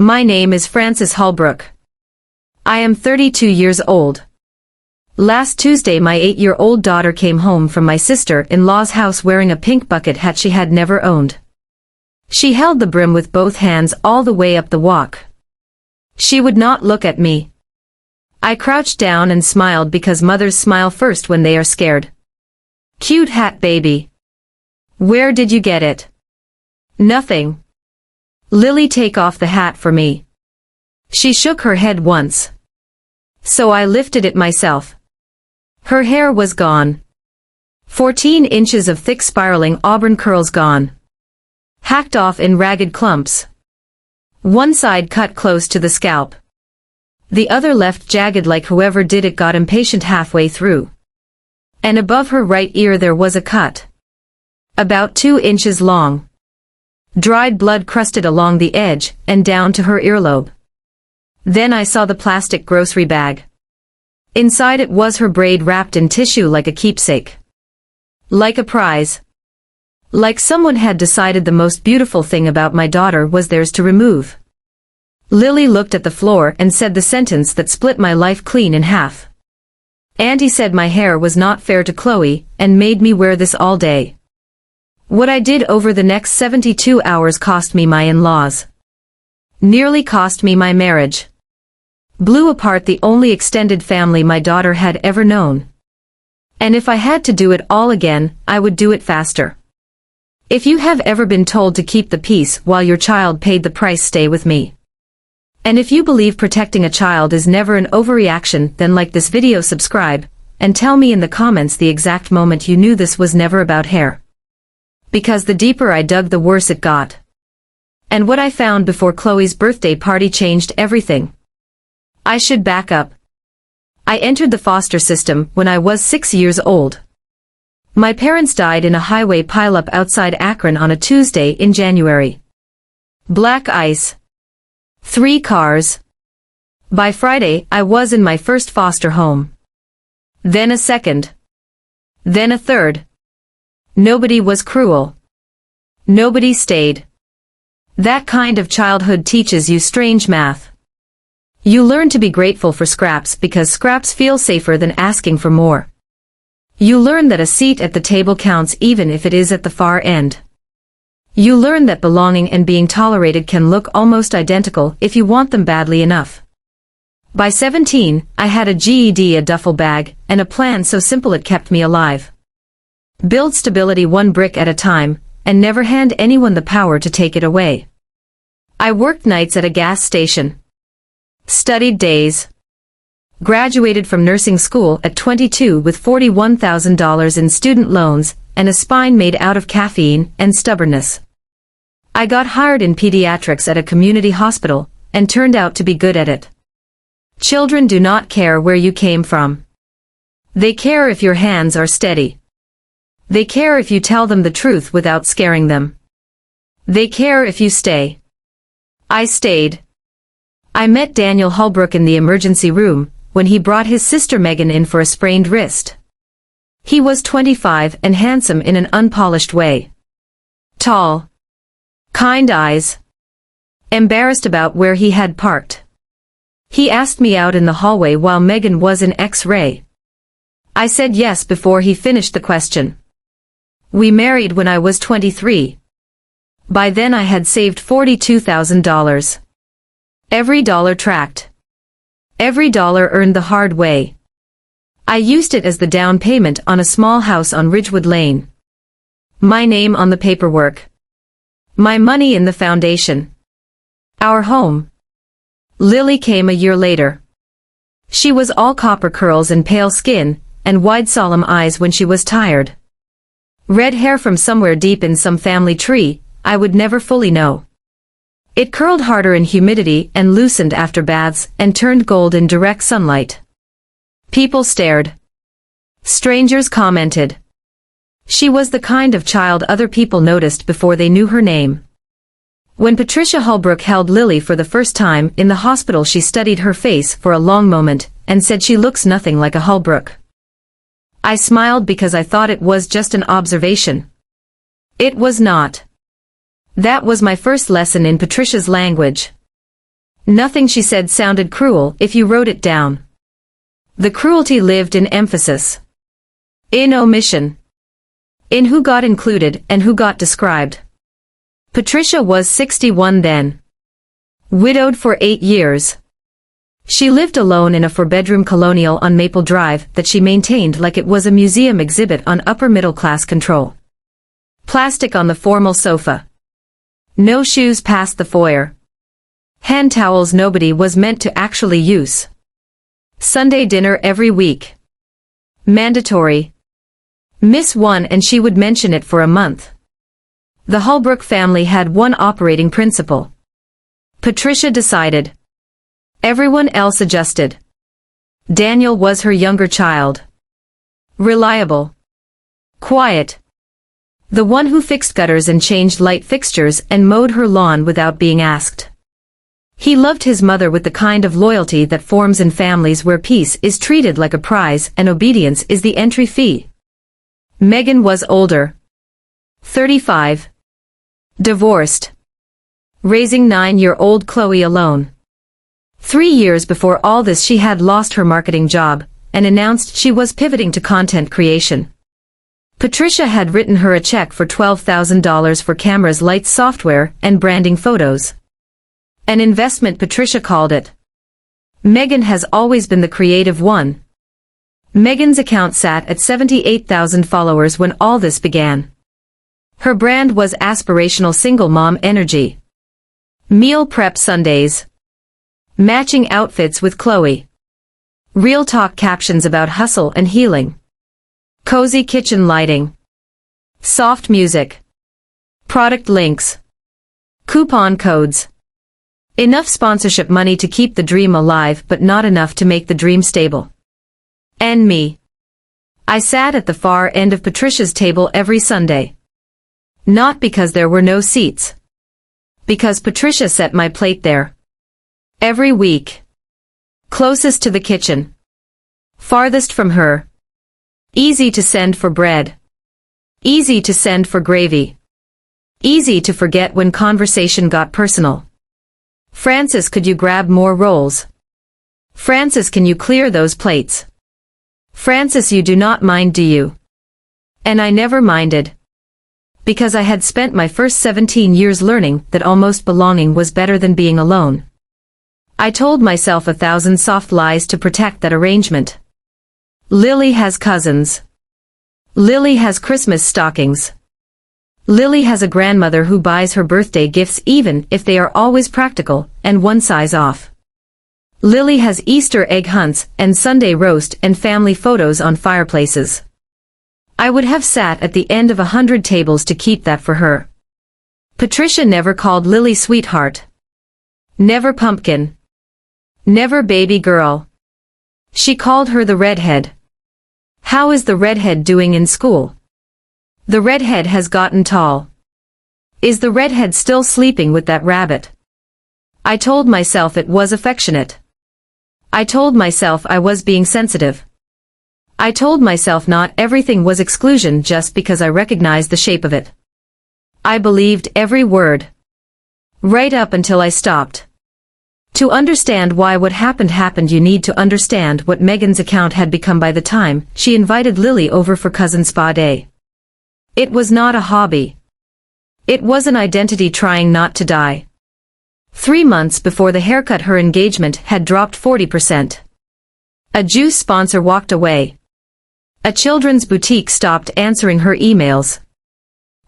My name is Frances Holbrook. I am 32 years old. Last Tuesday my 8-year-old daughter came home from my sister-in-law's house wearing a pink bucket hat she had never owned. She held the brim with both hands all the way up the walk. She would not look at me. I crouched down and smiled because mothers smile first when they are scared. Cute hat, baby. Where did you get it? Nothing. Lily, take off the hat for me. She shook her head once. So I lifted it myself. Her hair was gone. 14 inches of thick spiraling auburn curls gone. Hacked off in ragged clumps. One side cut close to the scalp. The other left jagged like whoever did it got impatient halfway through. And above her right ear there was a cut. About 2 inches long. Dried blood crusted along the edge and down to her earlobe. Then I saw the plastic grocery bag. Inside it was her braid wrapped in tissue like a keepsake. Like a prize. Like someone had decided the most beautiful thing about my daughter was theirs to remove. Lily looked at the floor and said the sentence that split my life clean in half. Auntie said my hair was not fair to Chloe and made me wear this all day. What I did over the next 72 hours cost me my in-laws. Nearly cost me my marriage. Blew apart the only extended family my daughter had ever known. And if I had to do it all again, I would do it faster. If you have ever been told to keep the peace while your child paid the price, stay with me. And if you believe protecting a child is never an overreaction, then like this video, subscribe, and tell me in the comments the exact moment you knew this was never about hair. Because the deeper I dug, the worse it got. And what I found before Chloe's birthday party changed everything. I should back up. I entered the foster system when I was 6 years old. My parents died in a highway pileup outside Akron on a Tuesday in January. Black ice. 3 cars. By Friday, I was in my first foster home. Then a second. Then a third. Nobody was cruel. Nobody stayed. That kind of childhood teaches you strange math. You learn to be grateful for scraps because scraps feel safer than asking for more. You learn that a seat at the table counts even if it is at the far end. You learn that belonging and being tolerated can look almost identical if you want them badly enough. By 17, I had a GED, a duffel bag, and a plan so simple it kept me alive. Build stability one brick at a time, and never hand anyone the power to take it away. I worked nights at a gas station. Studied days. Graduated from nursing school at 22 with $41,000 in student loans, and a spine made out of caffeine and stubbornness. I got hired in pediatrics at a community hospital, and turned out to be good at it. Children do not care where you came from. They care if your hands are steady. They care if you tell them the truth without scaring them. They care if you stay. I stayed. I met Daniel Holbrook in the emergency room, when he brought his sister Megan in for a sprained wrist. He was 25 and handsome in an unpolished way. Tall. Kind eyes. Embarrassed about where he had parked. He asked me out in the hallway while Megan was in X-ray. I said yes before he finished the question. We married when I was 23. By then I had saved $42,000. Every dollar tracked. Every dollar earned the hard way. I used it as the down payment on a small house on Ridgewood Lane. My name on the paperwork. My money in the foundation. Our home. Lily came a year later. She was all copper curls and pale skin, and wide solemn eyes when she was tired. Red hair from somewhere deep in some family tree, I would never fully know. It curled harder in humidity and loosened after baths and turned gold in direct sunlight. People stared. Strangers commented. She was the kind of child other people noticed before they knew her name. When Patricia Holbrook held Lily for the first time in the hospital, she studied her face for a long moment and said, "She looks nothing like a Holbrook." I smiled because I thought it was just an observation. It was not. That was my first lesson in Patricia's language. Nothing she said sounded cruel if you wrote it down. The cruelty lived in emphasis. In omission. In who got included and who got described. Patricia was 61 then. Widowed for 8 years. She lived alone in a 4-bedroom colonial on Maple Drive that she maintained like it was a museum exhibit on upper-middle-class control. Plastic on the formal sofa. No shoes past the foyer. Hand towels nobody was meant to actually use. Sunday dinner every week. Mandatory. Miss one and she would mention it for a month. The Holbrook family had one operating principle. Patricia decided. Everyone else adjusted. Daniel was her younger child. Reliable. Quiet. The one who fixed gutters and changed light fixtures and mowed her lawn without being asked. He loved his mother with the kind of loyalty that forms in families where peace is treated like a prize and obedience is the entry fee. Megan was older. 35. Divorced. Raising 9-year-old Chloe alone. 3 years before all this she had lost her marketing job and announced she was pivoting to content creation. Patricia had written her a check for $12,000 for cameras, lights, software, and branding photos. An investment, Patricia called it. Megan has always been the creative one. Megan's account sat at 78,000 followers when all this began. Her brand was aspirational single mom energy. Meal prep Sundays. Matching outfits with Chloe. Real talk captions about hustle and healing. Cozy kitchen lighting. Soft music. Product links. Coupon codes. Enough sponsorship money to keep the dream alive but not enough to make the dream stable. And me. I sat at the far end of Patricia's table every Sunday. Not because there were no seats. Because Patricia set my plate there. Every week. Closest to the kitchen. Farthest from her. Easy to send for bread. Easy to send for gravy. Easy to forget when conversation got personal. Francis, could you grab more rolls? Francis, can you clear those plates? Francis, you do not mind, do you? And I never minded. Because I had spent my first 17 years learning that almost belonging was better than being alone. I told myself 1,000 soft lies to protect that arrangement. Lily has cousins. Lily has Christmas stockings. Lily has a grandmother who buys her birthday gifts even if they are always practical and one size off. Lily has Easter egg hunts and Sunday roast and family photos on fireplaces. I would have sat at the end of 100 tables to keep that for her. Patricia never called Lily sweetheart. Never pumpkin. Never baby girl. She called her the redhead. How is the redhead doing in school? The redhead has gotten tall. Is the redhead still sleeping with that rabbit? I told myself it was affectionate. I told myself I was being sensitive. I told myself not everything was exclusion just because I recognized the shape of it. I believed every word. Right up until I stopped. To understand why what happened, you need to understand what Megan's account had become by the time she invited Lily over for cousin spa day. It was not a hobby. It was an identity trying not to die. 3 months before the haircut, her engagement had dropped 40%. A juice sponsor walked away. A children's boutique stopped answering her emails.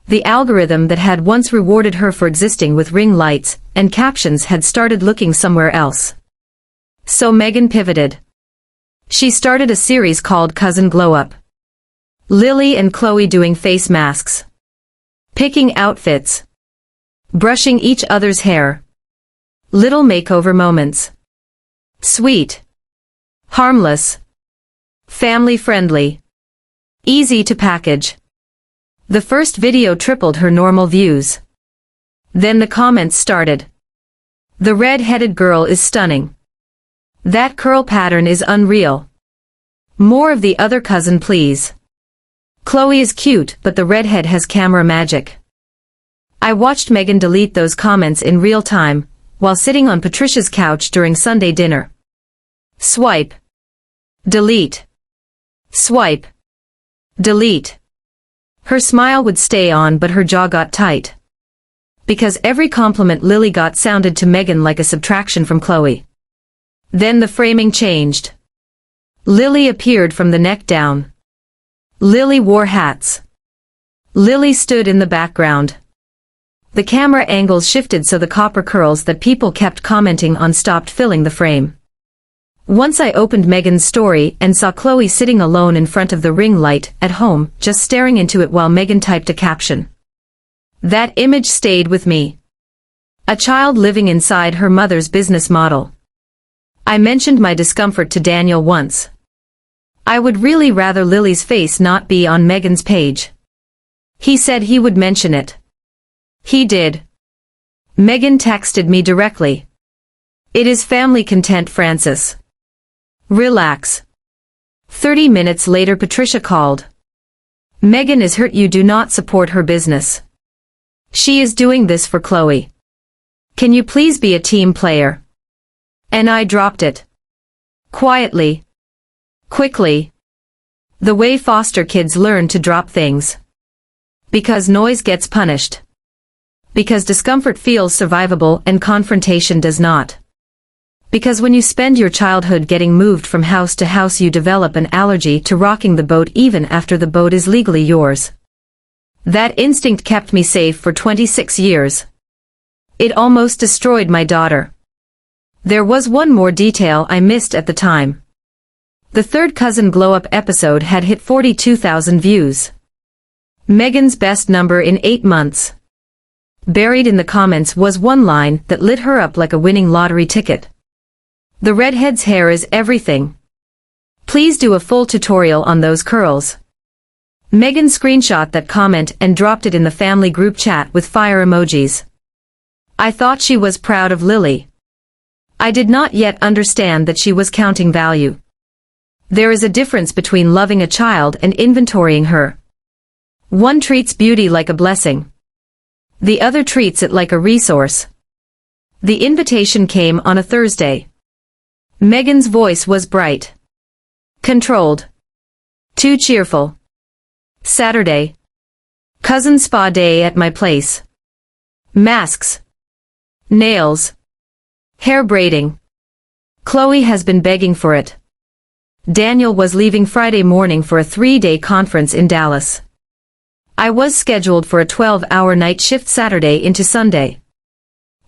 The algorithm that had once rewarded her for existing with ring lights and captions had started looking somewhere else. So Megan pivoted. She started a series called Cousin Glow Up. Lily and Chloe doing face masks. Picking outfits. Brushing each other's hair. Little makeover moments. Sweet. Harmless. Family friendly. Easy to package. The first video tripled her normal views. Then the comments started. The red-headed girl is stunning. That curl pattern is unreal. More of the other cousin, please. Chloe is cute, but the redhead has camera magic. I watched Megan delete those comments in real time, while sitting on Patricia's couch during Sunday dinner. Swipe. Delete. Swipe. Delete. Her smile would stay on, but her jaw got tight. Because every compliment Lily got sounded to Megan like a subtraction from Chloe. Then the framing changed. Lily appeared from the neck down. Lily wore hats. Lily stood in the background. The camera angles shifted so the copper curls that people kept commenting on stopped filling the frame. Once I opened Megan's story and saw Chloe sitting alone in front of the ring light at home, just staring into it while Megan typed a caption. That image stayed with me. A child living inside her mother's business model. I mentioned my discomfort to Daniel once. I would really rather Lily's face not be on Megan's page. He said he would mention it. He did. Megan texted me directly. It is family content, Francis. Relax. 30 minutes later Patricia called. Megan is hurt you do not support her business. She is doing this for Chloe. Can you please be a team player? And I dropped it. Quietly. Quickly. The way foster kids learn to drop things. Because noise gets punished. Because discomfort feels survivable and confrontation does not. Because when you spend your childhood getting moved from house to house you develop an allergy to rocking the boat even after the boat is legally yours. That instinct kept me safe for 26 years. It almost destroyed my daughter. There was one more detail I missed at the time. The third cousin glow-up episode had hit 42,000 views. Megan's best number in 8 months. Buried in the comments was one line that lit her up like a winning lottery ticket. The redhead's hair is everything. Please do a full tutorial on those curls. Megan screenshot that comment and dropped it in the family group chat with fire emojis. I thought she was proud of Lily. I did not yet understand that she was counting value. There is a difference between loving a child and inventorying her. One treats beauty like a blessing. The other treats it like a resource. The invitation came on a Thursday. Megan's voice was bright. Controlled. Too cheerful. Saturday. Cousin spa day at my place. Masks. Nails. Hair braiding. Chloe has been begging for it. Daniel was leaving Friday morning for a 3-day conference in Dallas. I was scheduled for a 12-hour night shift Saturday into Sunday.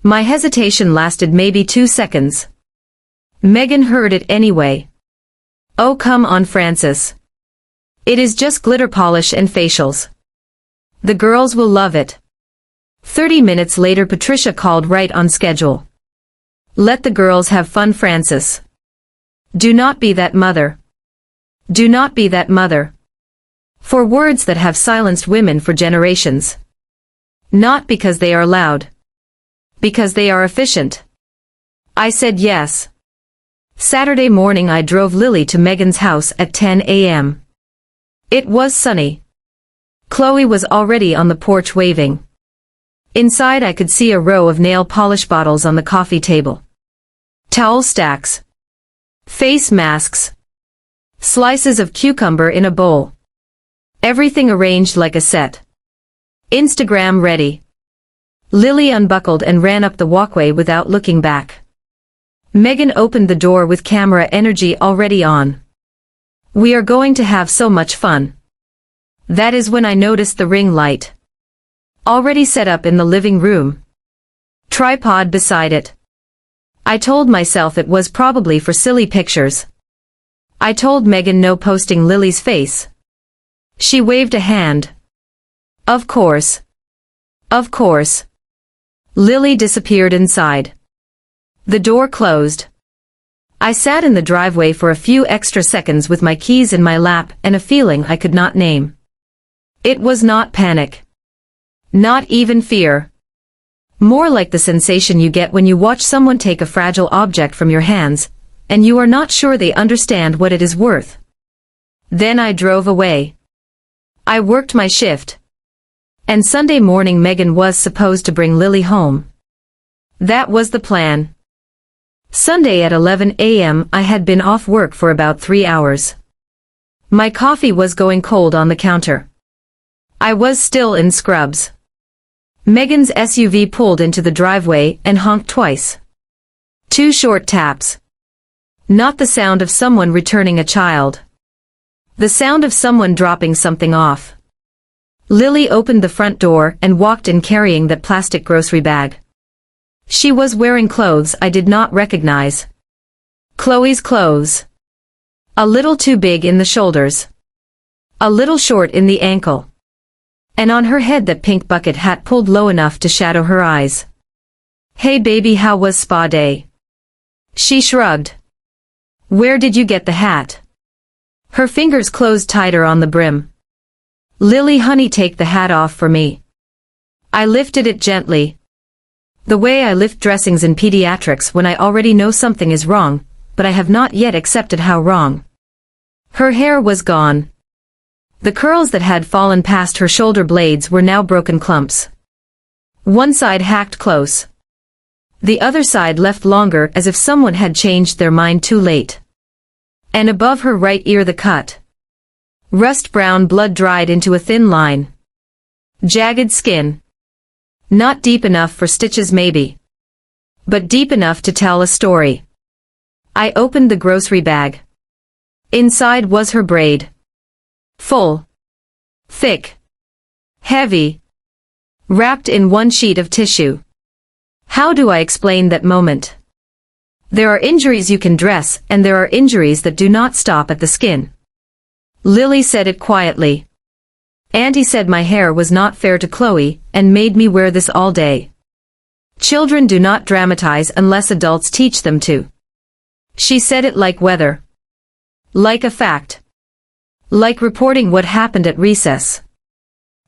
My hesitation lasted maybe 2 seconds. Megan heard it anyway. Oh come on Francis. It is just glitter polish and facials. The girls will love it. 30 minutes later Patricia called right on schedule. Let the girls have fun Francis. Do not be that mother. Do not be that mother. For words that have silenced women for generations. Not because they are loud. Because they are efficient. I said yes. Saturday morning I drove Lily to Megan's house at 10 a.m. It was sunny. Chloe was already on the porch waving. Inside I could see a row of nail polish bottles on the coffee table. Towel stacks. Face masks. Slices of cucumber in a bowl. Everything arranged like a set. Instagram ready. Lily unbuckled and ran up the walkway without looking back. Megan opened the door with camera energy already on. We are going to have so much fun. That is when I noticed the ring light. Already set up in the living room. Tripod beside it. I told myself it was probably for silly pictures. I told Megan no posting Lily's face. She waved a hand. Of course. Of course. Lily disappeared inside. The door closed. I sat in the driveway for a few extra seconds with my keys in my lap and a feeling I could not name. It was not panic. Not even fear. More like the sensation you get when you watch someone take a fragile object from your hands, and you are not sure they understand what it is worth. Then I drove away. I worked my shift. And Sunday morning Megan was supposed to bring Lily home. That was the plan. Sunday at 11 a.m. I had been off work for about 3 hours. My coffee was going cold on the counter. I was still in scrubs. Megan's SUV pulled into the driveway and honked twice. 2 short taps. Not the sound of someone returning a child. The sound of someone dropping something off. Lily opened the front door and walked in carrying that plastic grocery bag. She was wearing clothes I did not recognize. Chloe's clothes. A little too big in the shoulders. A little short in the ankle. And on her head that pink bucket hat pulled low enough to shadow her eyes. "Hey baby, how was spa day?" She shrugged. "Where did you get the hat?" Her fingers closed tighter on the brim. "Lily honey, take the hat off for me." I lifted it gently. The way I lift dressings in pediatrics when I already know something is wrong, but I have not yet accepted how wrong. Her hair was gone. The curls that had fallen past her shoulder blades were now broken clumps. One side hacked close. The other side left longer, as if someone had changed their mind too late. And above her right ear the cut. Rust brown blood dried into a thin line. Jagged skin. Not deep enough for stitches maybe. But deep enough to tell a story. I opened the grocery bag. Inside was her braid. Full. Thick. Heavy. Wrapped in one sheet of tissue. How do I explain that moment? There are injuries you can dress, and there are injuries that do not stop at the skin. Lily said it quietly. Auntie said my hair was not fair to Chloe, and made me wear this all day. Children do not dramatize unless adults teach them to. She said it like weather. Like a fact. Like reporting what happened at recess.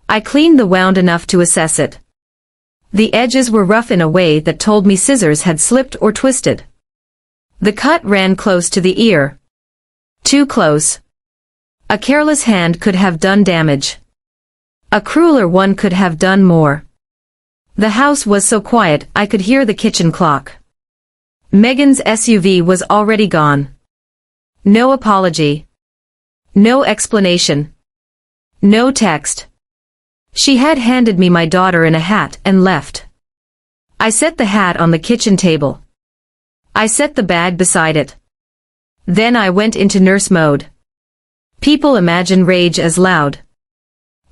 I cleaned the wound enough to assess it. The edges were rough in a way that told me scissors had slipped or twisted. The cut ran close to the ear. Too close. A careless hand could have done damage. A crueler one could have done more. The house was so quiet I could hear the kitchen clock. Megan's SUV was already gone. No apology. No explanation. No text. She had handed me my daughter in a hat and left. I set the hat on the kitchen table. I set the bag beside it. Then I went into nurse mode. People imagine rage as loud.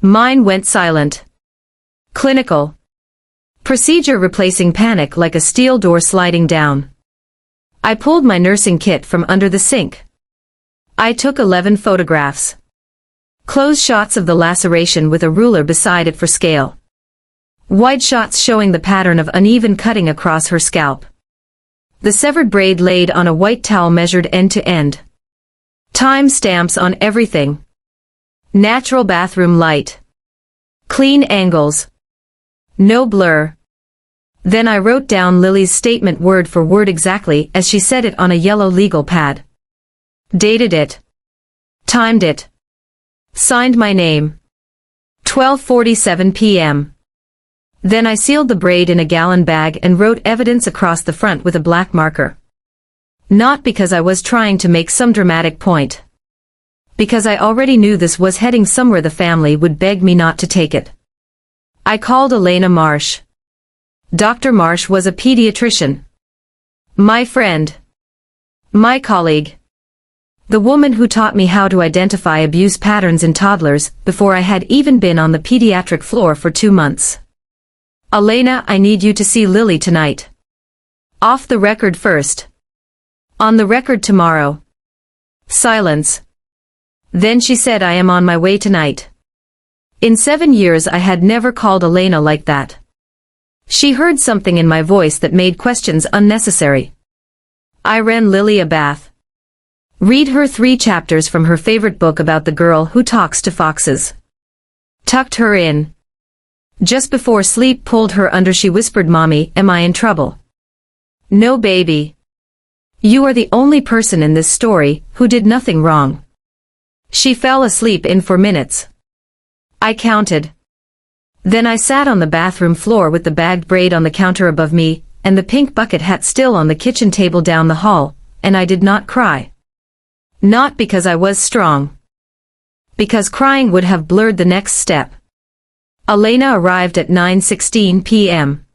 Mine went silent. Clinical. Procedure replacing panic like a steel door sliding down. I pulled my nursing kit from under the sink. I took 11 photographs. Close shots of the laceration with a ruler beside it for scale. Wide shots showing the pattern of uneven cutting across her scalp. The severed braid laid on a white towel measured end to end. Time stamps on everything. Natural bathroom light. Clean angles. No blur. Then I wrote down Lily's statement word for word exactly as she said it on a yellow legal pad. Dated it. Timed it. Signed my name. 12:47 p.m. Then I sealed the braid in a gallon bag and wrote evidence across the front with a black marker. Not because I was trying to make some dramatic point. Because I already knew this was heading somewhere the family would beg me not to take it. I called Elena Marsh. Dr. Marsh was a pediatrician. My friend. My colleague. The woman who taught me how to identify abuse patterns in toddlers before I had even been on the pediatric floor for 2 months. Elena, I need you to see Lily tonight. Off the record first. On the record tomorrow. Silence. Then she said, I am on my way tonight. In 7 years I had never called Elena like that. She heard something in my voice that made questions unnecessary. I ran Lily a bath. Read her 3 chapters from her favorite book about the girl who talks to foxes. Tucked her in. Just before sleep pulled her under. She whispered, Mommy, am I in trouble? No, baby. You are the only person in this story who did nothing wrong. She fell asleep in 4 minutes. I counted. Then I sat on the bathroom floor with the bagged braid on the counter above me, and the pink bucket hat still on the kitchen table down the hall, and I did not cry. Not because I was strong. Because crying would have blurred the next step. Elena arrived at 9:16 p.m.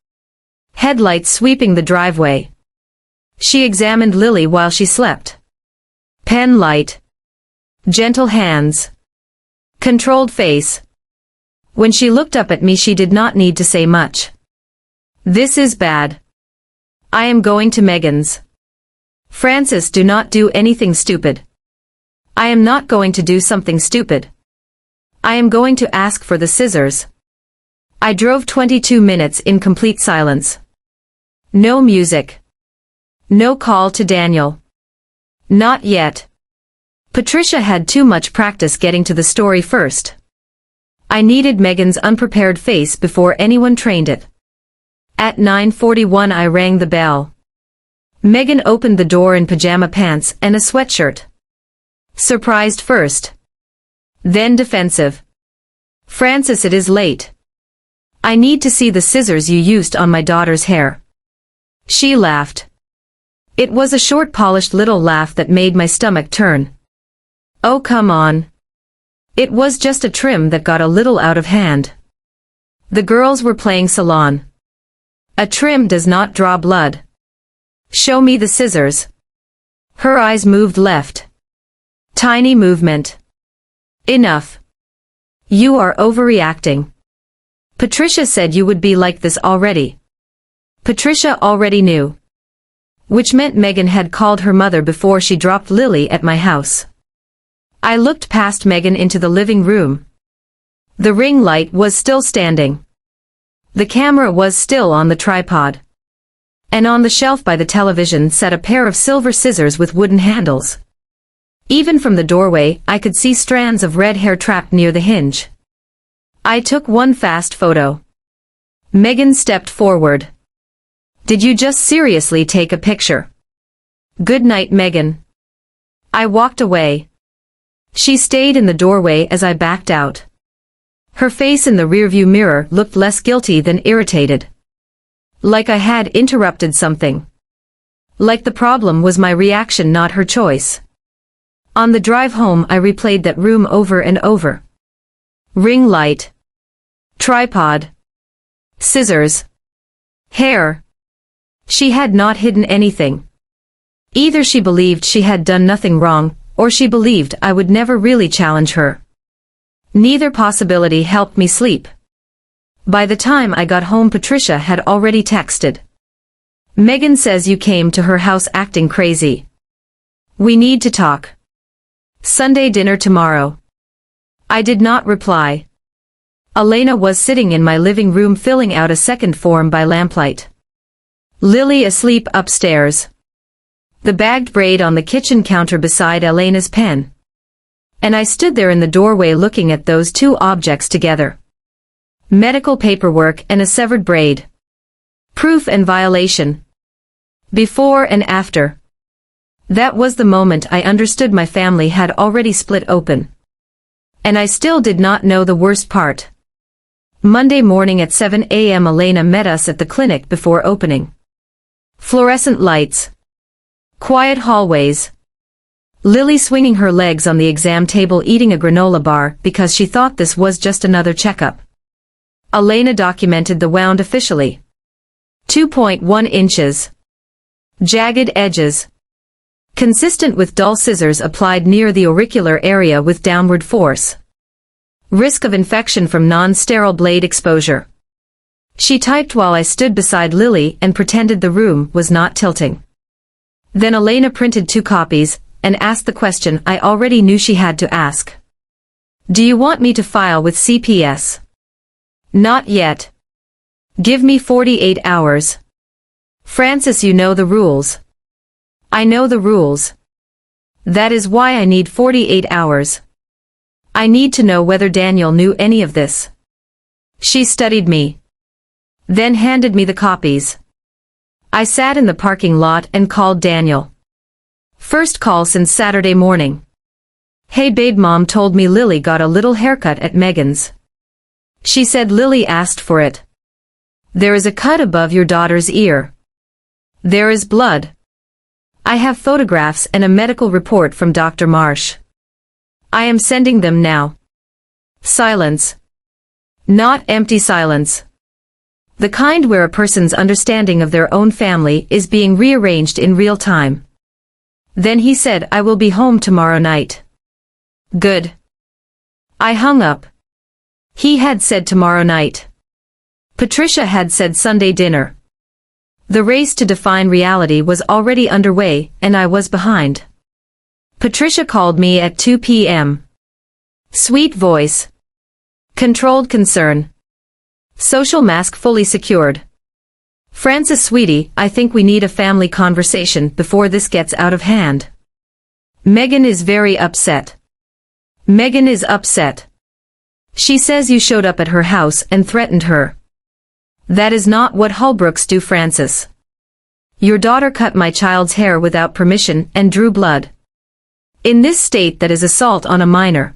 Headlights sweeping the driveway. She examined Lily while she slept. Pen light. Gentle hands. Controlled face. When she looked up at me, she did not need to say much. This is bad. I am going to Megan's. Francis, do not do anything stupid. I am not going to do something stupid. I am going to ask for the scissors. I drove 22 minutes in complete silence. No music. No call to Daniel. Not yet. Patricia had too much practice getting to the story first. I needed Megan's unprepared face before anyone trained it. At 9:41 I rang the bell. Megan opened the door in pajama pants and a sweatshirt. Surprised first. Then defensive. Francis, it is late. I need to see the scissors you used on my daughter's hair. She laughed. It was a short, polished little laugh that made my stomach turn. Oh, come on. It was just a trim that got a little out of hand. The girls were playing salon. A trim does not draw blood. Show me the scissors. Her eyes moved left. Tiny movement. Enough. You are overreacting. Patricia said you would be like this already. Patricia already knew. Which meant Megan had called her mother before she dropped Lily at my house. I looked past Megan into the living room. The ring light was still standing. The camera was still on the tripod. And on the shelf by the television sat a pair of silver scissors with wooden handles. Even from the doorway, I could see strands of red hair trapped near the hinge. I took one fast photo. Megan stepped forward. Did you just seriously take a picture? Good night, Megan. I walked away. She stayed in the doorway as I backed out. Her face in the rearview mirror looked less guilty than irritated. Like I had interrupted something. Like the problem was my reaction, not her choice. On the drive home I replayed that room over and over. Ring light. Tripod. Scissors. Hair. She had not hidden anything. Either she believed she had done nothing wrong, or she believed I would never really challenge her. Neither possibility helped me sleep. By the time I got home, Patricia had already texted. Megan says you came to her house acting crazy. We need to talk. Sunday dinner tomorrow. I did not reply. Elena was sitting in my living room filling out a second form by lamplight. Lily asleep upstairs. The bagged braid on the kitchen counter beside Elena's pen. And I stood there in the doorway looking at those two objects together. Medical paperwork and a severed braid. Proof and violation. Before and after. That was the moment I understood my family had already split open. And I still did not know the worst part. Monday morning at 7 a.m. Elena met us at the clinic before opening. Fluorescent lights. Quiet hallways. Lily swinging her legs on the exam table eating a granola bar because she thought this was just another checkup. Elena documented the wound officially. 2.1 inches. Jagged edges. Consistent with dull scissors applied near the auricular area with downward force. Risk of infection from non-sterile blade exposure. She typed while I stood beside Lily and pretended the room was not tilting. Then Elena printed 2 copies and asked the question I already knew she had to ask. Do you want me to file with CPS? Not yet. Give me 48 hours. Francis, you know the rules. I know the rules. That is why I need 48 hours. I need to know whether Daniel knew any of this. She studied me. Then handed me the copies. I sat in the parking lot and called Daniel. First call since Saturday morning. Hey babe, Mom told me Lily got a little haircut at Megan's. She said Lily asked for it. There is a cut above your daughter's ear. There is blood. I have photographs and a medical report from Dr. Marsh. I am sending them now. Silence. Not empty silence. The kind where a person's understanding of their own family is being rearranged in real time. Then he said, I will be home tomorrow night. Good. I hung up. He had said tomorrow night. Patricia had said Sunday dinner. The race to define reality was already underway, and I was behind. Patricia called me at 2 p.m. Sweet voice. Controlled concern. Social mask fully secured. Frances, sweetie, I think we need a family conversation before this gets out of hand. Megan is very upset. Megan is upset. She says you showed up at her house and threatened her. That is not what Holbrooks do, Frances. Your daughter cut my child's hair without permission and drew blood. In this state, that is assault on a minor.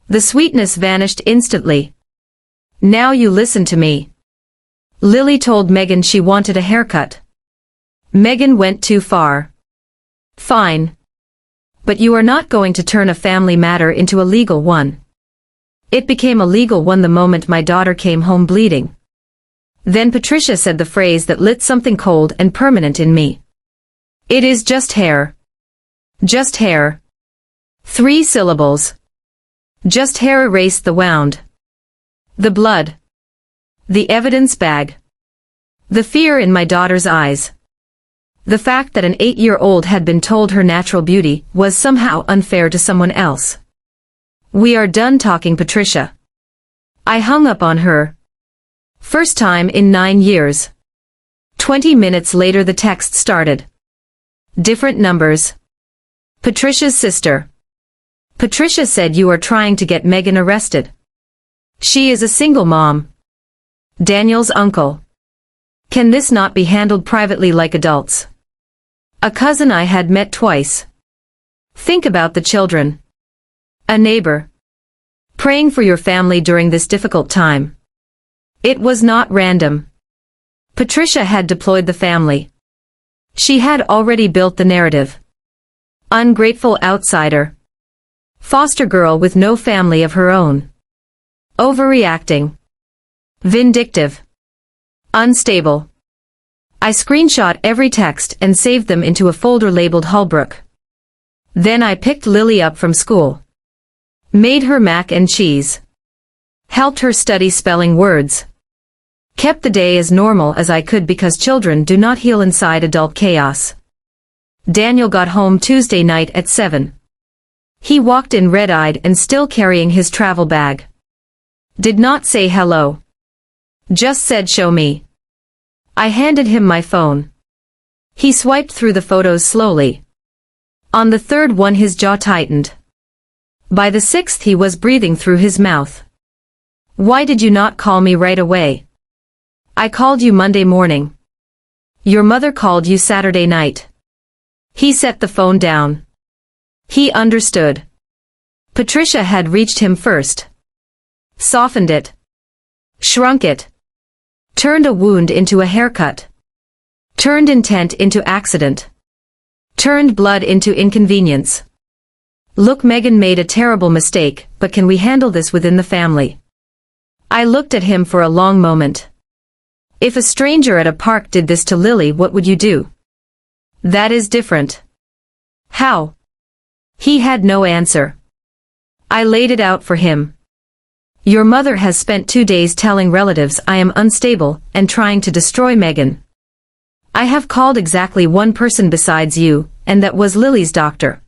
The sweetness vanished instantly. Now you listen to me. Lily told Megan she wanted a haircut. Megan went too far. Fine. But you are not going to turn a family matter into a legal one. It became a legal one the moment my daughter came home bleeding. Then Patricia said the phrase that lit something cold and permanent in me. It is just hair. Just hair. 3 syllables. Just hair erased the wound. The blood. The evidence bag. The fear in my daughter's eyes. The fact that an 8-year-old had been told her natural beauty was somehow unfair to someone else. We are done talking, Patricia. I hung up on her. First time in 9 years. 20 minutes later the text started. Different numbers. Patricia's sister. Patricia said you are trying to get Megan arrested. She is a single mom. Daniel's uncle. Can this not be handled privately like adults? A cousin I had met twice. Think about the children. A neighbor. Praying for your family during this difficult time. It was not random. Patricia had deployed the family. She had already built the narrative. Ungrateful outsider. Foster girl with no family of her own. Overreacting. Vindictive. Unstable. I screenshot every text and saved them into a folder labeled Holbrook. Then I picked Lily up from school. Made her mac and cheese. Helped her study spelling words. Kept the day as normal as I could because children do not heal inside adult chaos. Daniel got home Tuesday night at 7. He walked in red-eyed and still carrying his travel bag. Did not say hello. Just said show me. I handed him my phone. He swiped through the photos slowly. On the 3rd one his jaw tightened. By the 6th he was breathing through his mouth. Why did you not call me right away? I called you Monday morning. Your mother called you Saturday night. He set the phone down. He understood. Patricia had reached him first. Softened it. Shrunk it. Turned a wound into a haircut. Turned intent into accident. Turned blood into inconvenience. Look, Megan made a terrible mistake, but can we handle this within the family? I looked at him for a long moment. If a stranger at a park did this to Lily, what would you do? That is different. How? He had no answer. I laid it out for him. Your mother has spent 2 days telling relatives I am unstable and trying to destroy Megan. I have called exactly one person besides you, and that was Lily's doctor.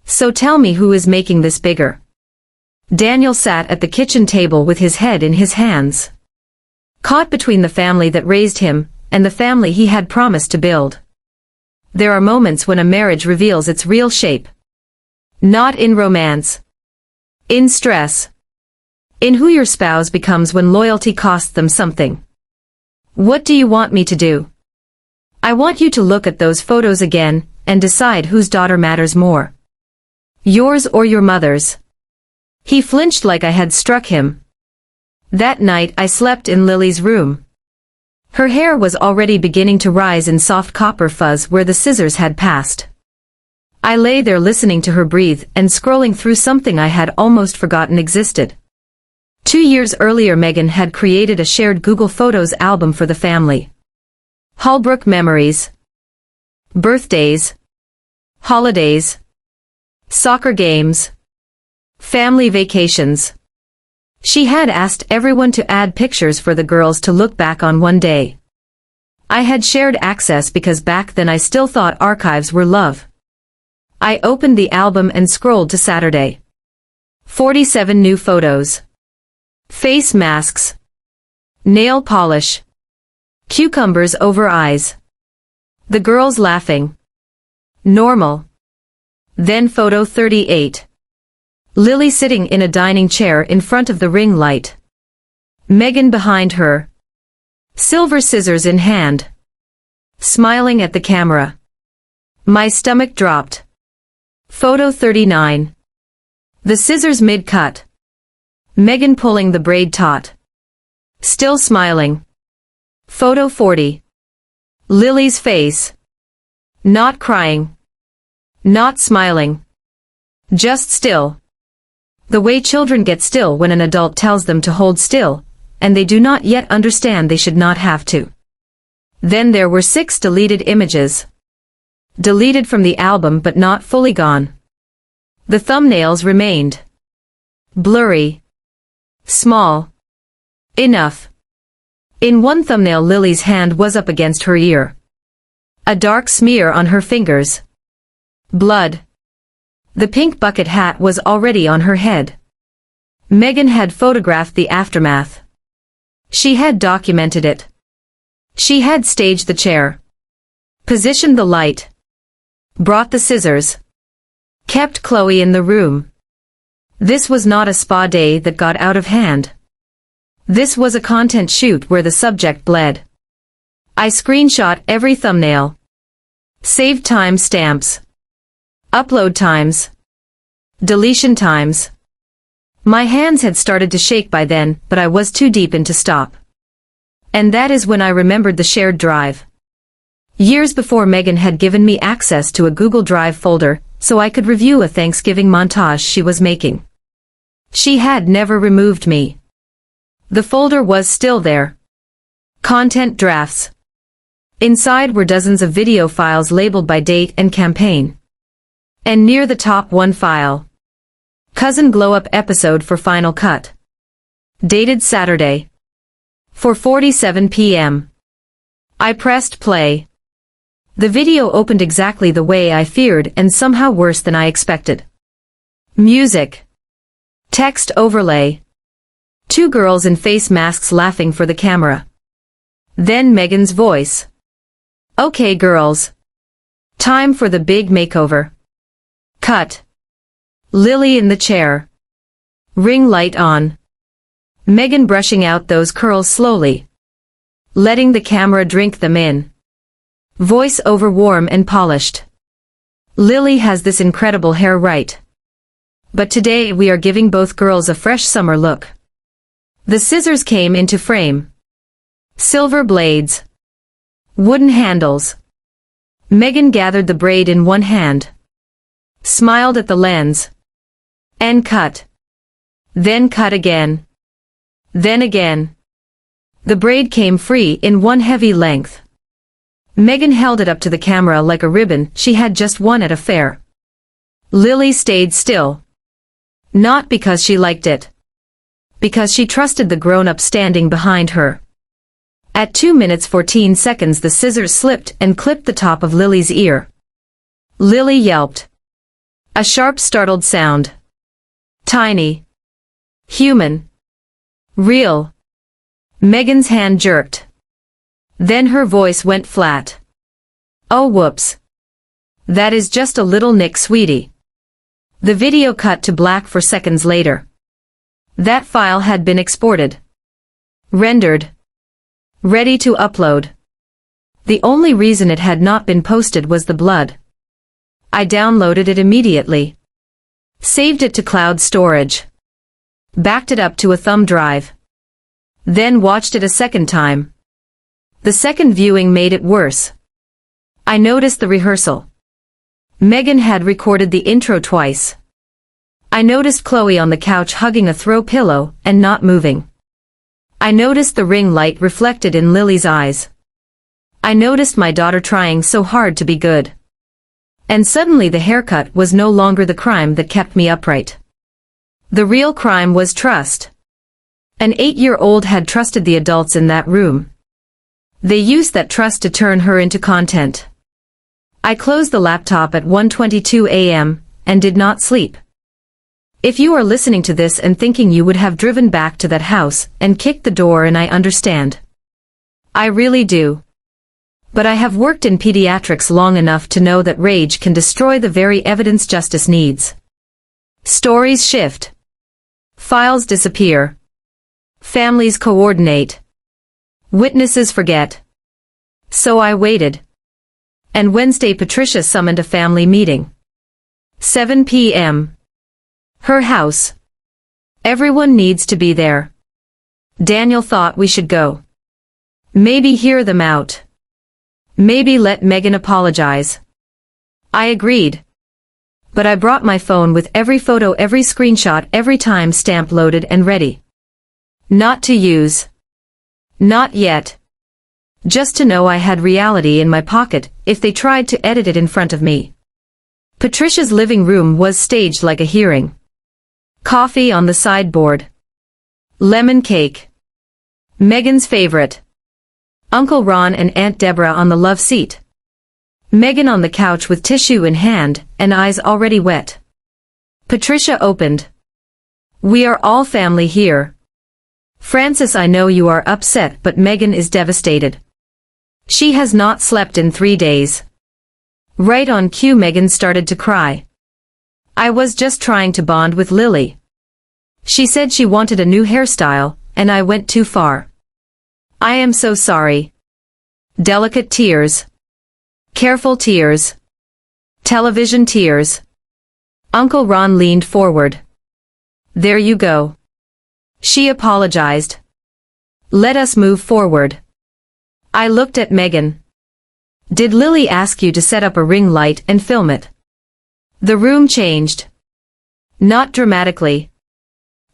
So tell me who is making this bigger. Daniel sat at the kitchen table with his head in his hands. Caught between the family that raised him, and the family he had promised to build. There are moments when a marriage reveals its real shape. Not in romance. In stress. In who your spouse becomes when loyalty costs them something. What do you want me to do? I want you to look at those photos again, and decide whose daughter matters more. Yours or your mother's. He flinched like I had struck him. That night I slept in Lily's room. Her hair was already beginning to rise in soft copper fuzz where the scissors had passed. I lay there listening to her breathe and scrolling through something I had almost forgotten existed. 2 years earlier Megan had created a shared Google Photos album for the family. Holbrook memories. Birthdays. Holidays. Soccer games. Family vacations. She had asked everyone to add pictures for the girls to look back on one day. I had shared access because back then I still thought archives were love. I opened the album and scrolled to Saturday. 47 new photos. Face masks. Nail polish. Cucumbers over eyes. The girls laughing. Normal. Then photo 38. Lily sitting in a dining chair in front of the ring light. Megan behind her. Silver scissors in hand. Smiling at the camera. My stomach dropped. Photo 39. The scissors mid-cut. Megan pulling the braid taut. Still smiling. Photo 40. Lily's face. Not crying. Not smiling. Just still. The way children get still when an adult tells them to hold still, and they do not yet understand they should not have to. Then there were 6 deleted images. Deleted from the album but not fully gone. The thumbnails remained. Blurry. Small. Enough. In one thumbnail Lily's hand was up against her ear. A dark smear on her fingers. Blood. The pink bucket hat was already on her head. Megan had photographed the aftermath. She had documented it. She had staged the chair. Positioned the light. Brought the scissors. Kept Chloe in the room. This was not a spa day that got out of hand. This was a content shoot where the subject bled. I screenshot every thumbnail. Saved time stamps. Upload times. Deletion times. My hands had started to shake by then, but I was too deep in to stop. And that is when I remembered the shared drive. Years before Megan had given me access to a Google Drive folder, so I could review a Thanksgiving montage she was making. She had never removed me. The folder was still there. Content drafts. Inside were dozens of video files labeled by date and campaign. And near the top one file. Cousin Glow-Up episode for Final Cut. Dated Saturday. 4:47 p.m. I pressed play. The video opened exactly the way I feared and somehow worse than I expected. Music. Text overlay. 2 girls in face masks laughing for the camera. Then Megan's voice. Okay girls. Time for the big makeover. Cut. Lily in the chair. Ring light on. Megan brushing out those curls slowly. Letting the camera drink them in. Voice over warm and polished. Lily has this incredible hair right. But today we are giving both girls a fresh summer look. The scissors came into frame. Silver blades. Wooden handles. Megan gathered the braid in one hand. Smiled at the lens. And cut. Then cut again. Then again. The braid came free in one heavy length. Megan held it up to the camera like a ribbon she had just won at a fair. Lily stayed still. Not because she liked it. Because she trusted the grown-up standing behind her. At 2 minutes 14 seconds the scissors slipped and clipped the top of Lily's ear. Lily yelped. A sharp startled sound. Tiny. Human. Real. Megan's hand jerked. Then her voice went flat. Oh whoops. That is just a little nick, sweetie. The video cut to black for seconds later. That file had been exported. Rendered. Ready to upload. The only reason it had not been posted was the blood. I downloaded it immediately. Saved it to cloud storage. Backed it up to a thumb drive. Then watched it a second time. The second viewing made it worse. I noticed the rehearsal. Megan had recorded the intro twice. I noticed Chloe on the couch hugging a throw pillow and not moving. I noticed the ring light reflected in Lily's eyes. I noticed my daughter trying so hard to be good. And suddenly the haircut was no longer the crime that kept me upright. The real crime was trust. An 8-year-old had trusted the adults in that room. They used that trust to turn her into content. I closed the laptop at 1:22 a.m. and did not sleep. If you are listening to this and thinking you would have driven back to that house and kicked the door, and I understand. I really do. But I have worked in pediatrics long enough to know that rage can destroy the very evidence justice needs. Stories shift. Files disappear. Families coordinate. Witnesses forget. So I waited. And Wednesday Patricia summoned a family meeting. 7 p.m. Her house. Everyone needs to be there. Daniel thought we should go. Maybe hear them out. Maybe let Megan apologize. I agreed. But I brought my phone with every photo, every screenshot, every time stamp loaded and ready. Not to use. Not yet. Just to know I had reality in my pocket if they tried to edit it in front of me. Patricia's living room was staged like a hearing. Coffee on the sideboard. Lemon cake. Megan's favorite. Uncle Ron and Aunt Deborah on the love seat. Megan on the couch with tissue in hand and eyes already wet. Patricia opened. We are all family here. Francis, I know you are upset, but Megan is devastated. She has not slept in 3 days. Right on cue, Megan started to cry. I was just trying to bond with Lily. She said she wanted a new hairstyle, and I went too far. I am so sorry. Delicate tears. Careful tears. Television tears. Uncle Ron leaned forward. There you go. She apologized. Let us move forward. I looked at Megan. Did Lily ask you to set up a ring light and film it? The room changed. Not dramatically.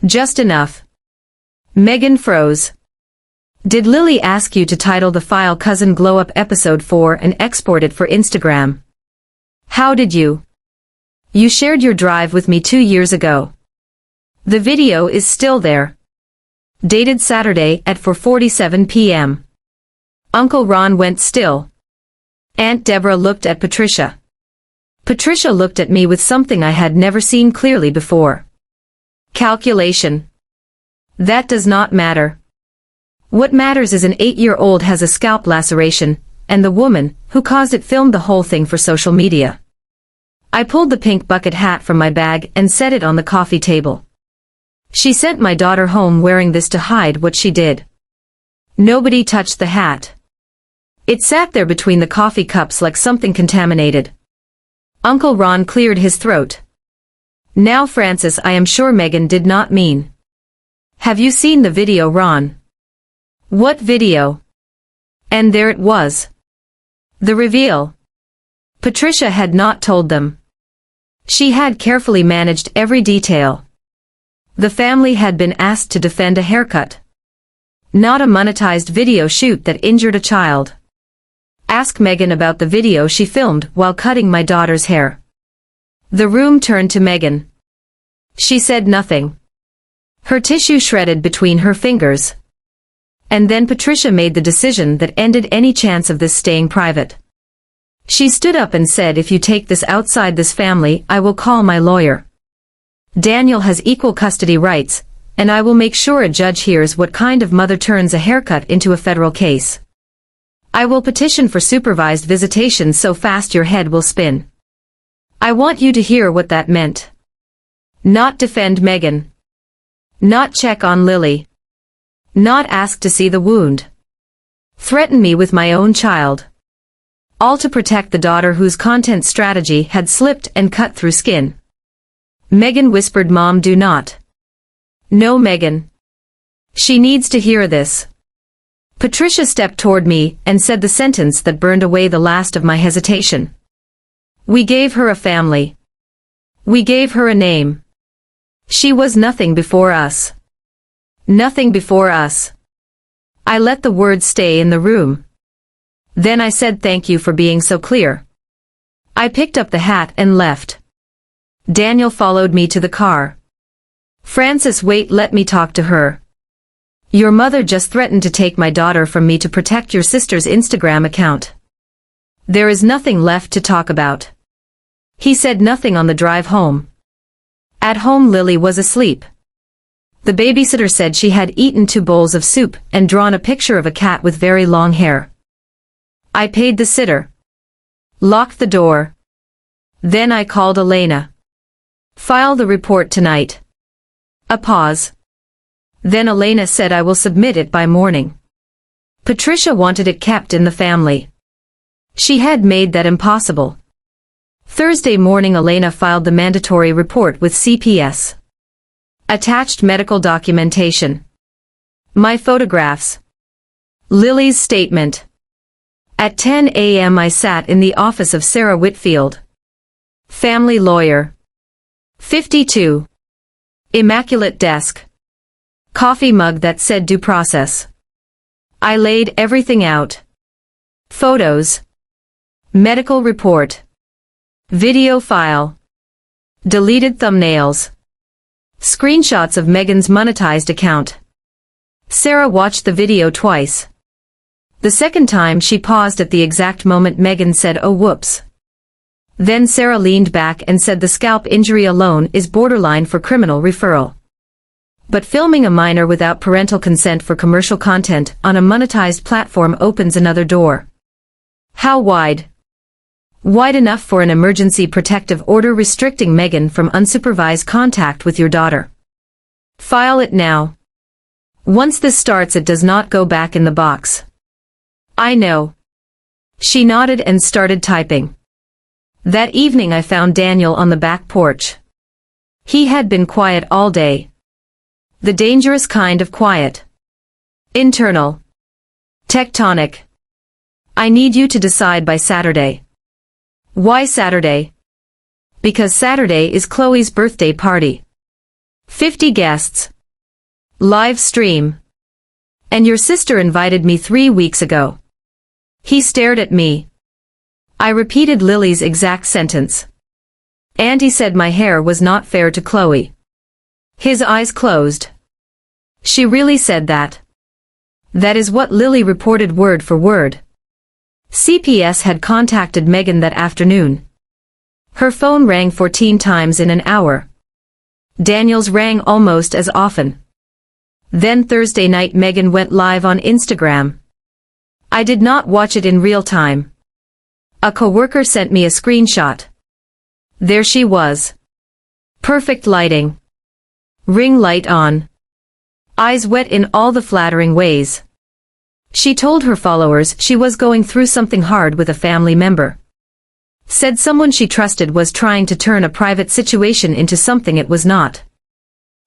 Just enough. Megan froze. Did Lily ask you to title the file Cousin Glow Up Episode 4 and export it for Instagram? How did you? You shared your drive with me 2 years ago. The video is still there. Dated Saturday at 4:47 p.m. Uncle Ron went still. Aunt Deborah looked at Patricia. Patricia looked at me with something I had never seen clearly before. Calculation. That does not matter. What matters is an 8-year-old has a scalp laceration, and the woman who caused it filmed the whole thing for social media. I pulled the pink bucket hat from my bag and set it on the coffee table. She sent my daughter home wearing this to hide what she did. Nobody touched the hat. It sat there between the coffee cups like something contaminated. Uncle Ron cleared his throat. Now Francis, I am sure Megan did not mean. Have you seen the video, Ron? What video? And there it was. The reveal. Patricia had not told them. She had carefully managed every detail. The family had been asked to defend a haircut. Not a monetized video shoot that injured a child. Ask Megan about the video she filmed while cutting my daughter's hair. The room turned to Megan. She said nothing. Her tissue shredded between her fingers. And then Patricia made the decision that ended any chance of this staying private. She stood up and said, if you take this outside this family, I will call my lawyer. Daniel has equal custody rights, and I will make sure a judge hears what kind of mother turns a haircut into a federal case. I will petition for supervised visitation so fast your head will spin. I want you to hear what that meant. Not defend Megan. Not check on Lily. Not ask to see the wound. Threaten me with my own child. All to protect the daughter whose content strategy had slipped and cut through skin. Megan whispered, Mom, do not. No, Megan. She needs to hear this. Patricia stepped toward me and said the sentence that burned away the last of my hesitation. We gave her a family. We gave her a name. She was nothing before us. Nothing before us. I let the words stay in the room. Then I said thank you for being so clear. I picked up the hat and left. Daniel followed me to the car. Francis, wait, let me talk to her. Your mother just threatened to take my daughter from me to protect your sister's Instagram account. There is nothing left to talk about. He said nothing on the drive home. At home, Lily was asleep. The babysitter said she had eaten 2 bowls of soup and drawn a picture of a cat with very long hair. I paid the sitter. Locked the door. Then I called Elena. File the report tonight. A pause. Then Elena said I will submit it by morning. Patricia wanted it kept in the family. She had made that impossible. Thursday morning, Elena filed the mandatory report with CPS. Attached medical documentation. My photographs. Lily's statement. At 10 a.m. I sat in the office of Sarah Whitfield. Family lawyer. 52. Immaculate desk. Coffee mug that said due process. I laid everything out. Photos. Medical report. Video file. Deleted thumbnails. Screenshots of Megan's monetized account. Sarah watched the video twice. The second time she paused at the exact moment Megan said, "Oh whoops." Then Sarah leaned back and said the scalp injury alone is borderline for criminal referral. But filming a minor without parental consent for commercial content on a monetized platform opens another door. How wide? Wide enough for an emergency protective order restricting Megan from unsupervised contact with your daughter. File it now. Once this starts, it does not go back in the box. I know. She nodded and started typing. That evening I found Daniel on the back porch. He had been quiet all day. The dangerous kind of quiet. Internal. Tectonic. I need you to decide by Saturday. Why Saturday? Because Saturday is Chloe's birthday party. 50 guests. Live stream. And your sister invited me 3 weeks ago. He stared at me. I repeated Lily's exact sentence. And he said my hair was not fair to Chloe. His eyes closed. She really said that. That is what Lily reported word for word. CPS had contacted Megan that afternoon. Her phone rang 14 times in an hour. Daniel's rang almost as often. Then Thursday night Megan went live on Instagram. I did not watch it in real time. A coworker sent me a screenshot. There she was. Perfect lighting. Ring light on. Eyes wet in all the flattering ways. She told her followers she was going through something hard with a family member. Said someone she trusted was trying to turn a private situation into something it was not.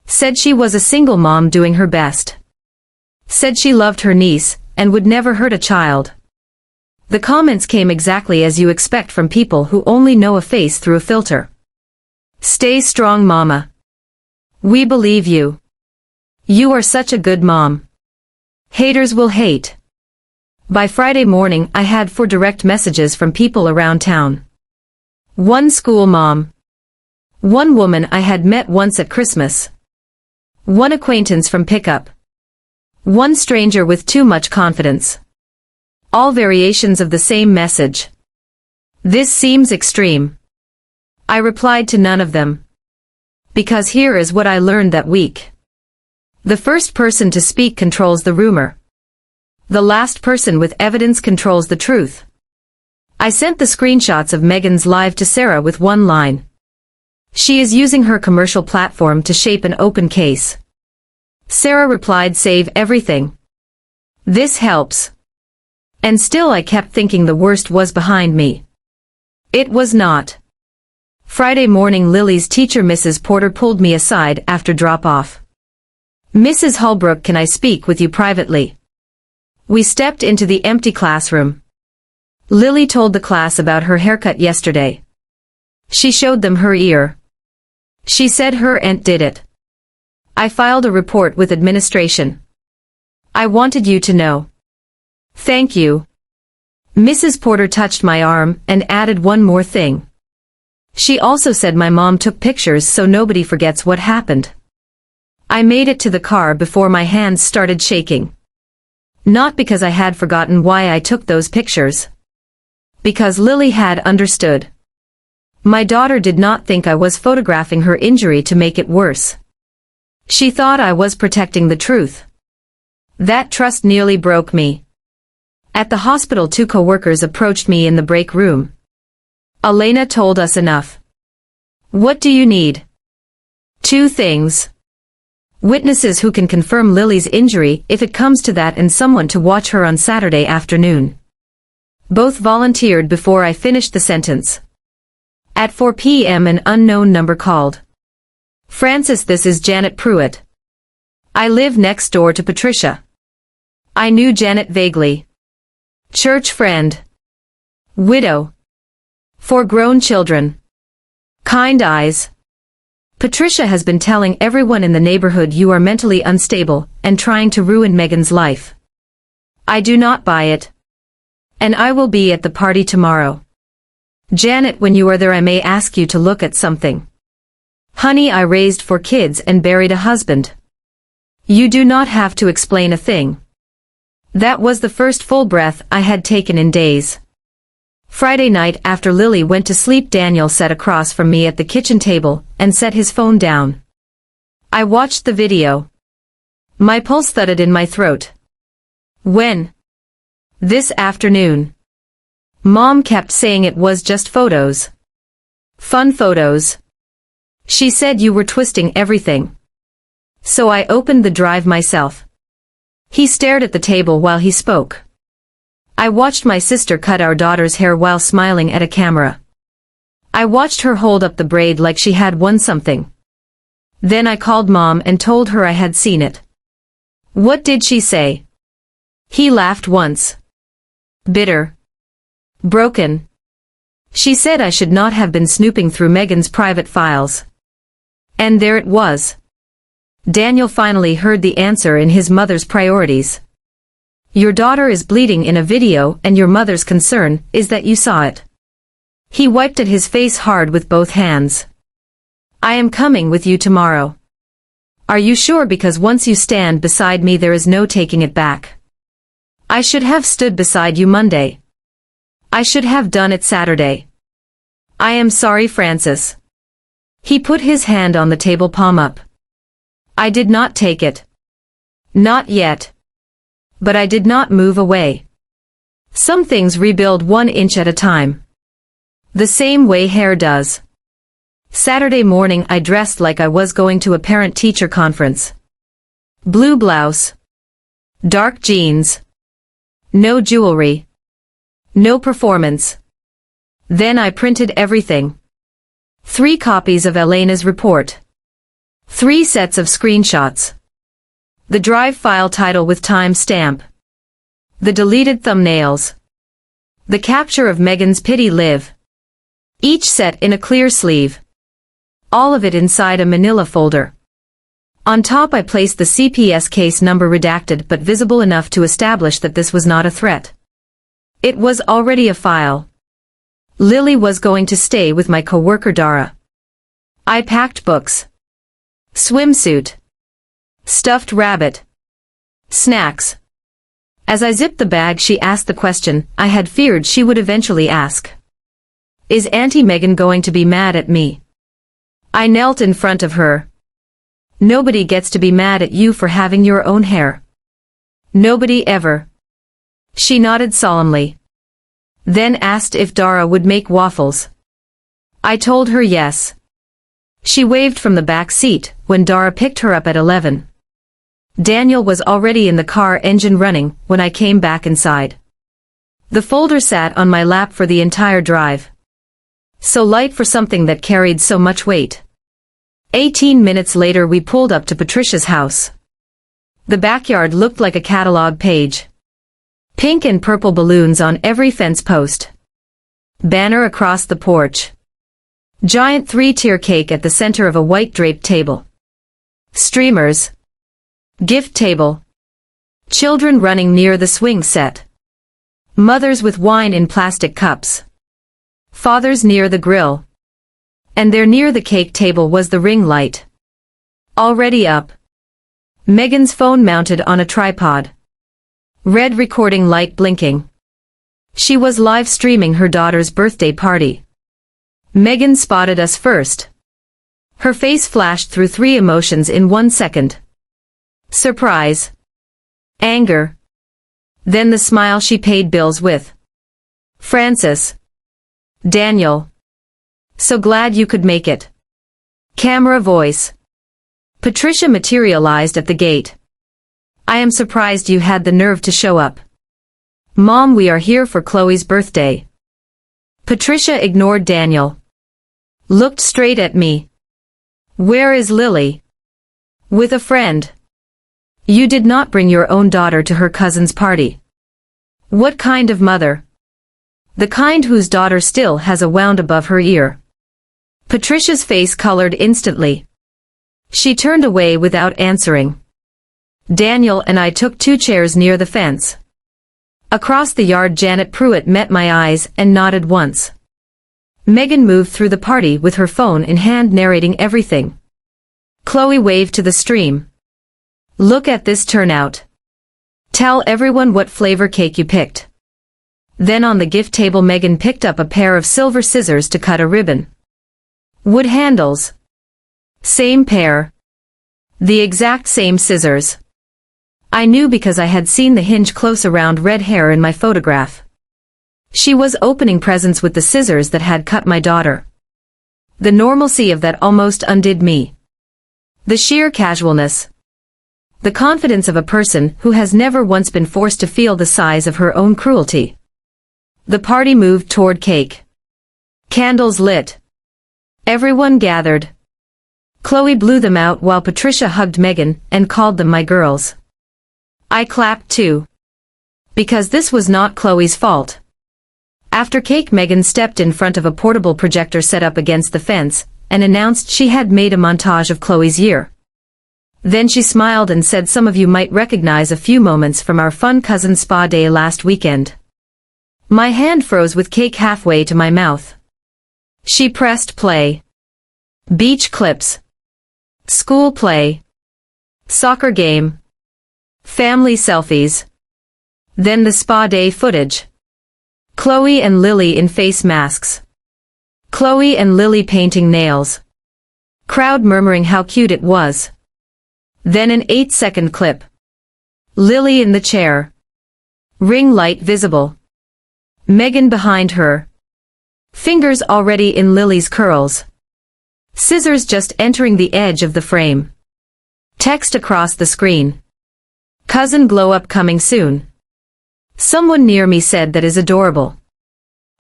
Said she was a single mom doing her best. Said she loved her niece and would never hurt a child. The comments came exactly as you expect from people who only know a face through a filter. Stay strong, mama. We believe you. You are such a good mom. Haters will hate. By Friday morning I had 4 direct messages from people around town. 1 school mom. 1 woman I had met once at Christmas. 1 acquaintance from pickup. 1 stranger with too much confidence. All variations of the same message. This seems extreme. I replied to none of them. Because here is what I learned that week. The first person to speak controls the rumor. The last person with evidence controls the truth. I sent the screenshots of Megan's live to Sarah with 1 line. She is using her commercial platform to shape an open case. Sarah replied, save everything. This helps. And still I kept thinking the worst was behind me. It was not. Friday morning Lily's teacher Mrs. Porter pulled me aside after drop-off. Mrs. Holbrook, can I speak with you privately? We stepped into the empty classroom. Lily told the class about her haircut yesterday. She showed them her ear. She said her aunt did it. I filed a report with administration. I wanted you to know. Thank you. Mrs. Porter touched my arm and added one more thing. She also said my mom took pictures so nobody forgets what happened. I made it to the car before my hands started shaking. Not because I had forgotten why I took those pictures. Because Lily had understood. My daughter did not think I was photographing her injury to make it worse. She thought I was protecting the truth. That trust nearly broke me. At the hospital, 2 co-workers approached me in the break room. Elena told us enough. What do you need? 2 things. Witnesses who can confirm Lily's injury if it comes to that, and someone to watch her on Saturday afternoon. Both volunteered before I finished the sentence. At 4 p.m. an unknown number called. Francis, this is Janet Pruitt. I live next door to Patricia. I knew Janet vaguely. Church friend. Widow. 4 grown children. Kind eyes. Patricia has been telling everyone in the neighborhood you are mentally unstable and trying to ruin Megan's life. I do not buy it. And I will be at the party tomorrow. Janet, when you are there I may ask you to look at something. Honey, I raised 4 kids and buried a husband. You do not have to explain a thing. That was the first full breath I had taken in days. Friday night after Lily went to sleep, Daniel sat across from me at the kitchen table and set his phone down. I watched the video. My pulse thudded in my throat. When? This afternoon. Mom kept saying it was just photos. Fun photos. She said you were twisting everything. So I opened the drive myself. He stared at the table while he spoke. I watched my sister cut our daughter's hair while smiling at a camera. I watched her hold up the braid like she had won something. Then I called Mom and told her I had seen it. What did she say? He laughed once. Bitter. Broken. She said I should not have been snooping through Megan's private files. And there it was. Daniel finally heard the answer in his mother's priorities. Your daughter is bleeding in a video and your mother's concern is that you saw it. He wiped at his face hard with both hands. I am coming with you tomorrow. Are you sure? Because once you stand beside me there is no taking it back. I should have stood beside you Monday. I should have done it Saturday. I am sorry, Francis. He put his hand on the table, palm up. I did not take it. Not yet. But I did not move away. Some things rebuild 1 inch at a time. The same way hair does. Saturday morning I dressed like I was going to a parent-teacher conference. Blue blouse. Dark jeans. No jewelry. No performance. Then I printed everything. 3 copies of Elena's report. 3 sets of screenshots. The drive file title with time stamp. The deleted thumbnails. The capture of Megan's pity live. Each set in a clear sleeve. All of it inside a manila folder. On top I placed the CPS case number, redacted but visible enough to establish that this was not a threat. It was already a file. Lily was going to stay with my coworker Dara. I packed books. Swimsuit. Stuffed rabbit. Snacks. As I zipped the bag she asked the question I had feared she would eventually ask. Is Auntie Megan going to be mad at me? I knelt in front of her. Nobody gets to be mad at you for having your own hair. Nobody ever. She nodded solemnly. Then asked if Dara would make waffles. I told her yes. She waved from the back seat when Dara picked her up at 11. Daniel was already in the car, engine running, when I came back inside. The folder sat on my lap for the entire drive. So light for something that carried so much weight. 18 minutes later we pulled up to Patricia's house. The backyard looked like a catalog page. Pink and purple balloons on every fence post. Banner across the porch. Giant 3-tier cake at the center of a white draped table. Streamers. Gift table. Children running near the swing set. Mothers with wine in plastic cups. Fathers near the grill. And there near the cake table was the ring light. Already up. Megan's phone mounted on a tripod. Red recording light blinking. She was live streaming her daughter's birthday party. Megan spotted us first. Her face flashed through 3 emotions in 1 second. Surprise. Anger. Then the smile she paid bills with. Francis. Daniel. So glad you could make it. Camera voice. Patricia materialized at the gate. I am surprised you had the nerve to show up. Mom, we are here for Chloe's birthday. Patricia ignored Daniel. Looked straight at me. Where is Lily? With a friend. You did not bring your own daughter to her cousin's party. What kind of mother? The kind whose daughter still has a wound above her ear. Patricia's face colored instantly. She turned away without answering. Daniel and I took 2 chairs near the fence. Across the yard, Janet Pruitt met my eyes and nodded once. Megan moved through the party with her phone in hand, narrating everything. Chloe waved to the stream. Look at this turnout. Tell everyone what flavor cake you picked. Then on the gift table, Megan picked up a pair of silver scissors to cut a ribbon. Wood handles. Same pair. The exact same scissors. I knew because I had seen the hinge close around red hair in my photograph. She was opening presents with the scissors that had cut my daughter. The normalcy of that almost undid me. The sheer casualness. The confidence of a person who has never once been forced to feel the size of her own cruelty. The party moved toward cake. Candles lit. Everyone gathered. Chloe blew them out while Patricia hugged Megan and called them my girls. I clapped too. Because this was not Chloe's fault. After cake, Megan stepped in front of a portable projector set up against the fence and announced she had made a montage of Chloe's year. Then she smiled and said some of you might recognize a few moments from our fun cousin spa day last weekend. My hand froze with cake halfway to my mouth. She pressed play. Beach clips. School play. Soccer game. Family selfies. Then the spa day footage. Chloe and Lily in face masks. Chloe and Lily painting nails. Crowd murmuring how cute it was. Then an 8-second clip. Lily in the chair. Ring light visible. Megan behind her. Fingers already in Lily's curls. Scissors just entering the edge of the frame. Text across the screen. Cousin glow up coming soon. Someone near me said that is adorable.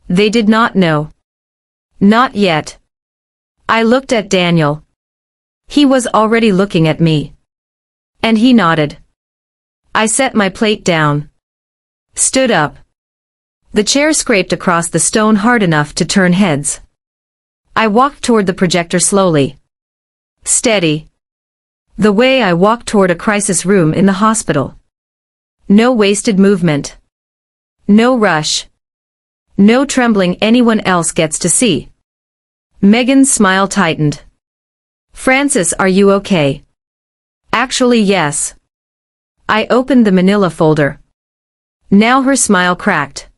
They did not know. Not yet. I looked at Daniel. He was already looking at me. And he nodded. I set my plate down. Stood up. The chair scraped across the stone hard enough to turn heads. I walked toward the projector slowly. Steady. The way I walked toward a crisis room in the hospital. No wasted movement. No rush. No trembling anyone else gets to see. Megan's smile tightened. Francis, are you okay? Actually, yes. I opened the manila folder. Now her smile cracked.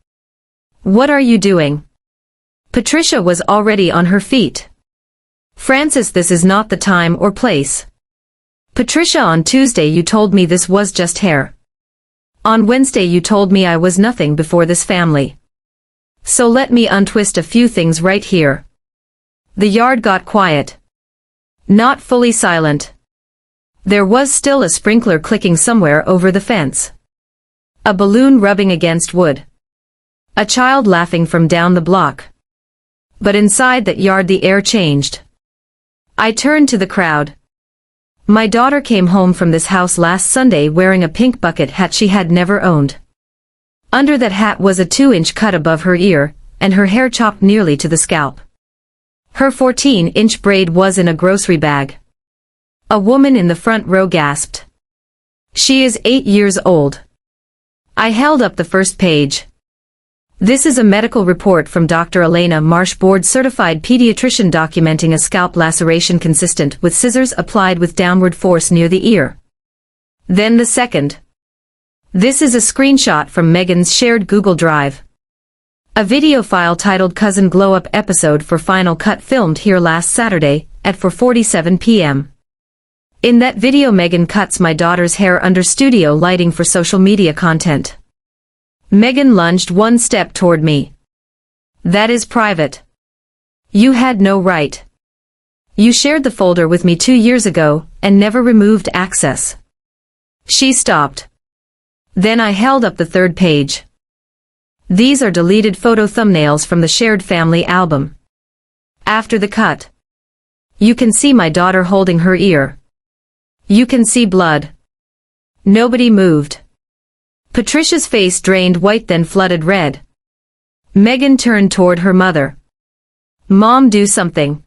What are you doing? Patricia was already on her feet. Francis, this is not the time or place. Patricia, on Tuesday you told me this was just hair. On Wednesday you told me I was nothing before this family. So let me untwist a few things right here. The yard got quiet. Not fully silent. There was still a sprinkler clicking somewhere over the fence. A balloon rubbing against wood. A child laughing from down the block. But inside that yard the air changed. I turned to the crowd. My daughter came home from this house last Sunday wearing a pink bucket hat she had never owned. Under that hat was a 2-inch cut above her ear, and her hair chopped nearly to the scalp. Her 14-inch braid was in a grocery bag. A woman in the front row gasped. She is 8 years old. I held up the first page. This is a medical report from Dr. Elena Marsh, board-certified pediatrician, documenting a scalp laceration consistent with scissors applied with downward force near the ear. Then the second. This is a screenshot from Megan's shared Google Drive. A video file titled Cousin Glow Up episode for Final Cut, filmed here last Saturday at 4:47 p.m. In that video, Megan cuts my daughter's hair under studio lighting for social media content. Megan lunged one step toward me. That is private. You had no right. You shared the folder with me 2 years ago and never removed access. She stopped. Then I held up the third page. These are deleted photo thumbnails from the shared family album. After the cut, you can see my daughter holding her ear. You can see blood. Nobody moved. Patricia's face drained white, then flooded red. Megan turned toward her mother. Mom, do something.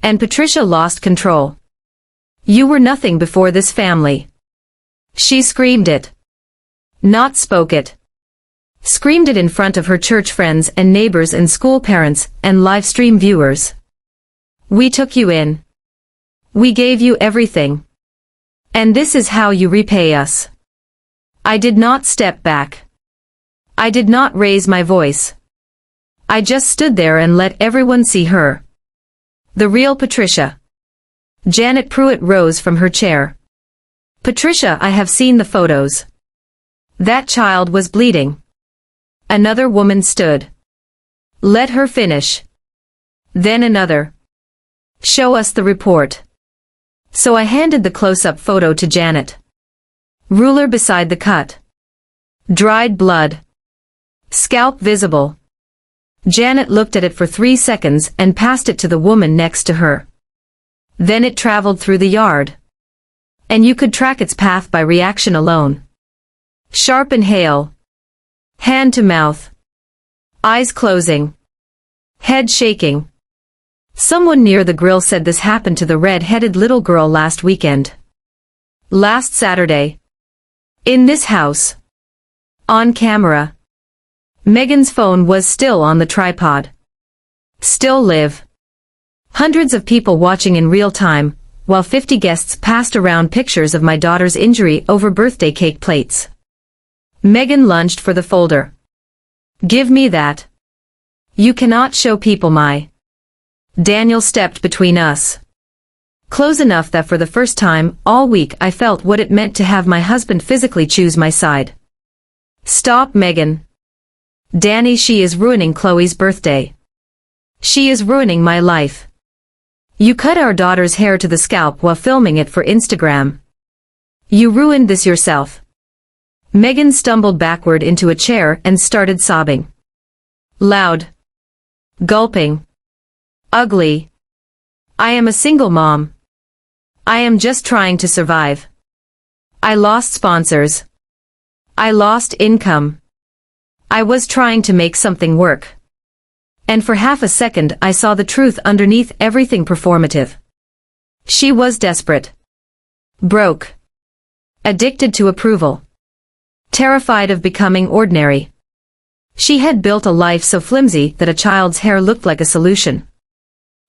And Patricia lost control. You were nothing before this family. She screamed it. Not spoke it. Screamed it in front of her church friends and neighbors and school parents and live stream viewers. We took you in. We gave you everything. And this is how you repay us. I did not step back. I did not raise my voice. I just stood there and let everyone see her. The real Patricia. Janet Pruitt rose from her chair. Patricia, I have seen the photos. That child was bleeding. Another woman stood. Let her finish. Then another. Show us the report. So I handed the close-up photo to Janet. Ruler beside the cut. Dried blood. Scalp visible. Janet looked at it for 3 seconds and passed it to the woman next to her. Then it traveled through the yard. And you could track its path by reaction alone. Sharp inhale. Hand to mouth. Eyes closing. Head shaking. Someone near the grill said this happened to the red-headed little girl last weekend. Last Saturday. In this house. On camera. Megan's phone was still on the tripod. Still live. Hundreds of people watching in real time, while 50 guests passed around pictures of my daughter's injury over birthday cake plates. Megan lunged for the folder. Give me that. You cannot show people my. Daniel stepped between us. Close enough that for the first time all week I felt what it meant to have my husband physically choose my side. Stop, Megan. Danny, she is ruining Chloe's birthday. She is ruining my life. You cut our daughter's hair to the scalp while filming it for Instagram. You ruined this yourself. Megan stumbled backward into a chair and started sobbing. Loud. Gulping. Ugly. I am a single mom. I am just trying to survive. I lost sponsors. I lost income. I was trying to make something work. And for half a second I saw the truth underneath everything performative. She was desperate. Broke. Addicted to approval. Terrified of becoming ordinary. She had built a life so flimsy that a child's hair looked like a solution.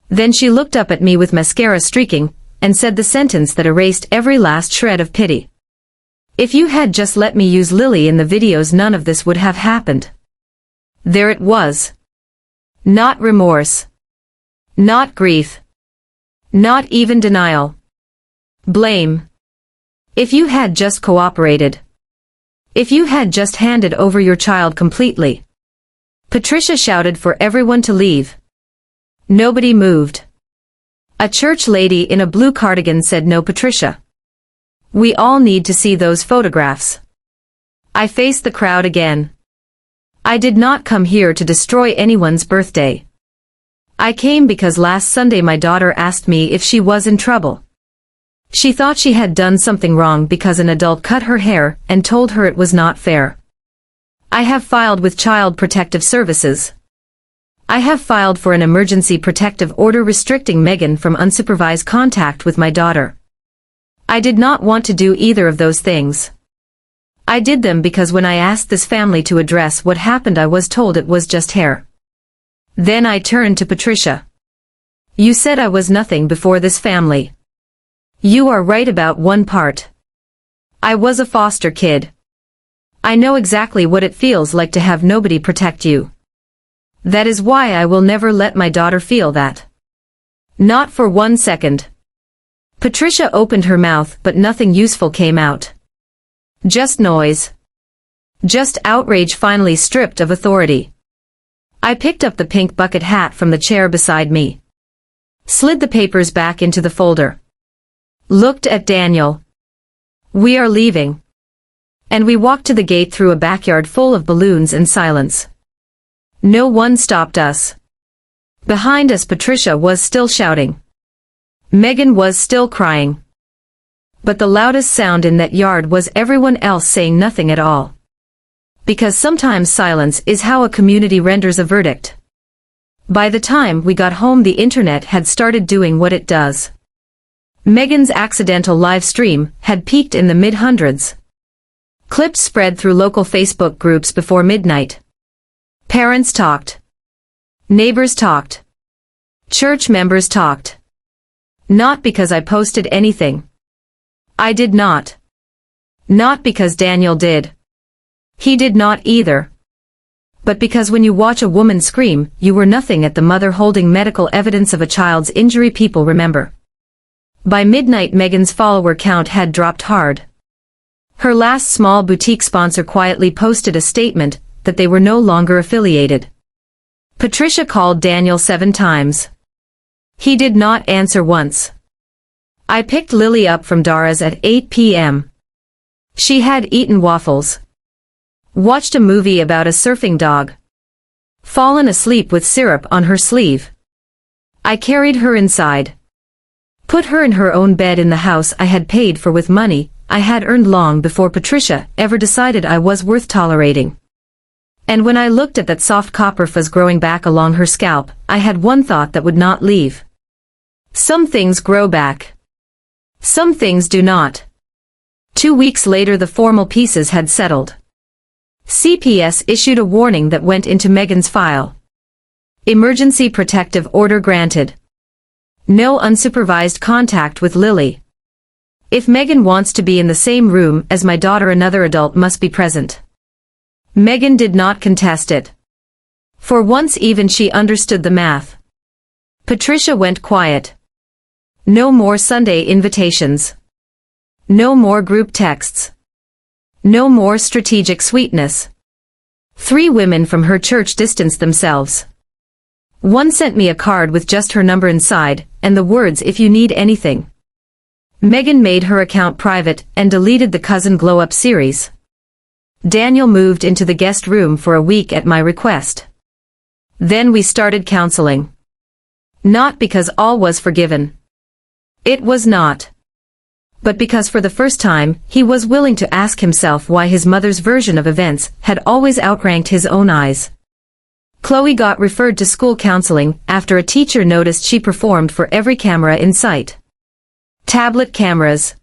Then she looked up at me with mascara streaking, and said the sentence that erased every last shred of pity. If you had just let me use Lily in the videos, none of this would have happened. There it was. Not remorse. Not grief. Not even denial. Blame. If you had just cooperated. If you had just handed over your child completely. Patricia shouted for everyone to leave. Nobody moved. A church lady in a blue cardigan said, "No, Patricia. We all need to see those photographs." I faced the crowd again. I did not come here to destroy anyone's birthday. I came because last Sunday my daughter asked me if she was in trouble. She thought she had done something wrong because an adult cut her hair and told her it was not fair. I have filed with Child Protective Services. I have filed for an emergency protective order restricting Megan from unsupervised contact with my daughter. I did not want to do either of those things. I did them because when I asked this family to address what happened, I was told it was just hair. Then I turned to Patricia. You said I was nothing before this family. You are right about one part. I was a foster kid. I know exactly what it feels like to have nobody protect you. That is why I will never let my daughter feel that. Not for 1 second. Patricia opened her mouth, but nothing useful came out. Just noise. Just outrage finally stripped of authority. I picked up the pink bucket hat from the chair beside me. Slid the papers back into the folder. Looked at Daniel. We are leaving. And we walked to the gate through a backyard full of balloons and silence. No one stopped us. Behind us, Patricia was still shouting. Megan was still crying. But the loudest sound in that yard was everyone else saying nothing at all. Because sometimes silence is how a community renders a verdict. By the time we got home, the internet had started doing what it does. Megan's accidental live stream had peaked in the mid-hundreds. Clips spread through local Facebook groups before midnight. Parents talked. Neighbors talked. Church members talked. Not because I posted anything. I did not. Not because Daniel did. He did not either. But because when you watch a woman scream, you were nothing at the mother holding medical evidence of a child's injury people remember. By midnight, Megan's follower count had dropped hard. Her last small boutique sponsor quietly posted a statement that they were no longer affiliated. Patricia called Daniel 7 times. He did not answer once. I picked Lily up from Dara's at 8 p.m. She had eaten waffles. Watched a movie about a surfing dog. Fallen asleep with syrup on her sleeve. I carried her inside. Put her in her own bed in the house I had paid for with money I had earned long before Patricia ever decided I was worth tolerating. And when I looked at that soft copper fuzz growing back along her scalp, I had one thought that would not leave. Some things grow back. Some things do not. 2 weeks later, the formal pieces had settled. CPS issued a warning that went into Megan's file. Emergency protective order granted. No unsupervised contact with Lily. If Megan wants to be in the same room as my daughter, another adult must be present. Megan did not contest it. For once even she understood the math. Patricia went quiet. No more Sunday invitations. No more group texts. No more strategic sweetness. 3 women from her church distanced themselves. One sent me a card with just her number inside, and the words, "If you need anything." Megan made her account private and deleted the Cousin Glow Up series. Daniel moved into the guest room for a week at my request. Then we started counseling. Not because all was forgiven. It was not. But because for the first time, he was willing to ask himself why his mother's version of events had always outranked his own eyes. Chloe got referred to school counseling after a teacher noticed she performed for every camera in sight. Tablet cameras.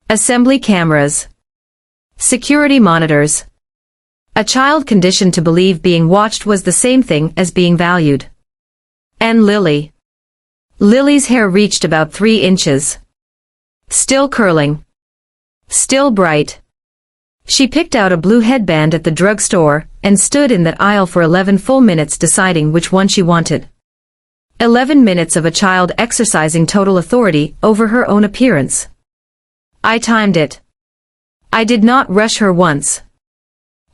Assembly cameras. Security monitors. A child conditioned to believe being watched was the same thing as being valued. And Lily. Lily's hair reached about 3 inches. Still curling. Still bright. She picked out a blue headband at the drugstore and stood in that aisle for 11 full minutes deciding which one she wanted. 11 minutes of a child exercising total authority over her own appearance. I timed it. I did not rush her once.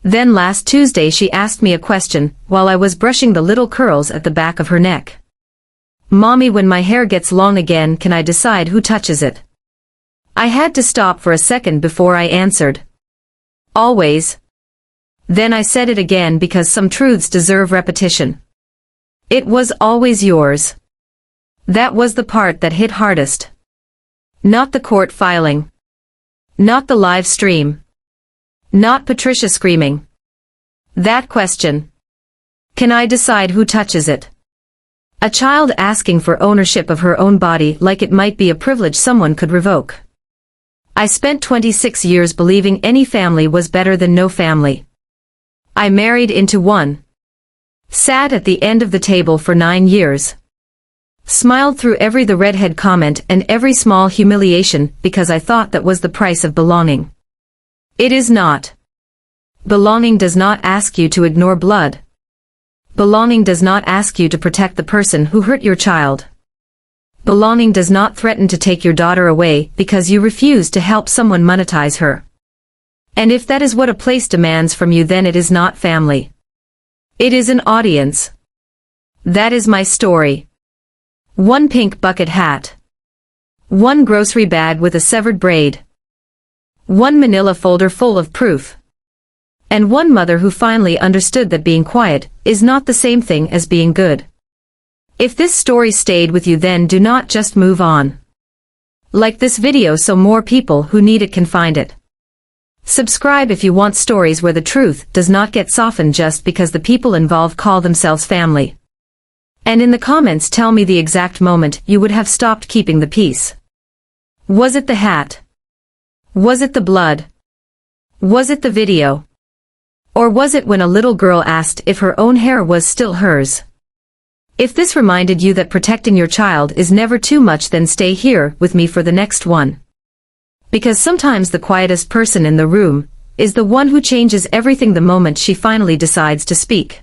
Then last Tuesday she asked me a question while I was brushing the little curls at the back of her neck. "Mommy, when my hair gets long again, can I decide who touches it?" I had to stop for a second before I answered. "Always." Then I said it again because some truths deserve repetition. It was always yours. That was the part that hit hardest. Not the court filing. Not the live stream. Not Patricia screaming. That question. Can I decide who touches it? A child asking for ownership of her own body like it might be a privilege someone could revoke. I spent 26 years believing any family was better than no family. I married into one. Sat at the end of the table for 9 years. Smiled through every the redhead comment and every small humiliation because I thought that was the price of belonging. It is not. Belonging does not ask you to ignore blood. Belonging does not ask you to protect the person who hurt your child. Belonging does not threaten to take your daughter away because you refuse to help someone monetize her. And if that is what a place demands from you, then it is not family. It is an audience. That is my story. One pink bucket hat. One grocery bag with a severed braid. One manila folder full of proof. And one mother who finally understood that being quiet is not the same thing as being good. If this story stayed with you, then do not just move on. Like this video so more people who need it can find it. Subscribe if you want stories where the truth does not get softened just because the people involved call themselves family. And in the comments tell me the exact moment you would have stopped keeping the peace. Was it the hat? Was it the blood? Was it the video? Or was it when a little girl asked if her own hair was still hers? If this reminded you that protecting your child is never too much, then stay here with me for the next one. Because sometimes the quietest person in the room is the one who changes everything the moment she finally decides to speak.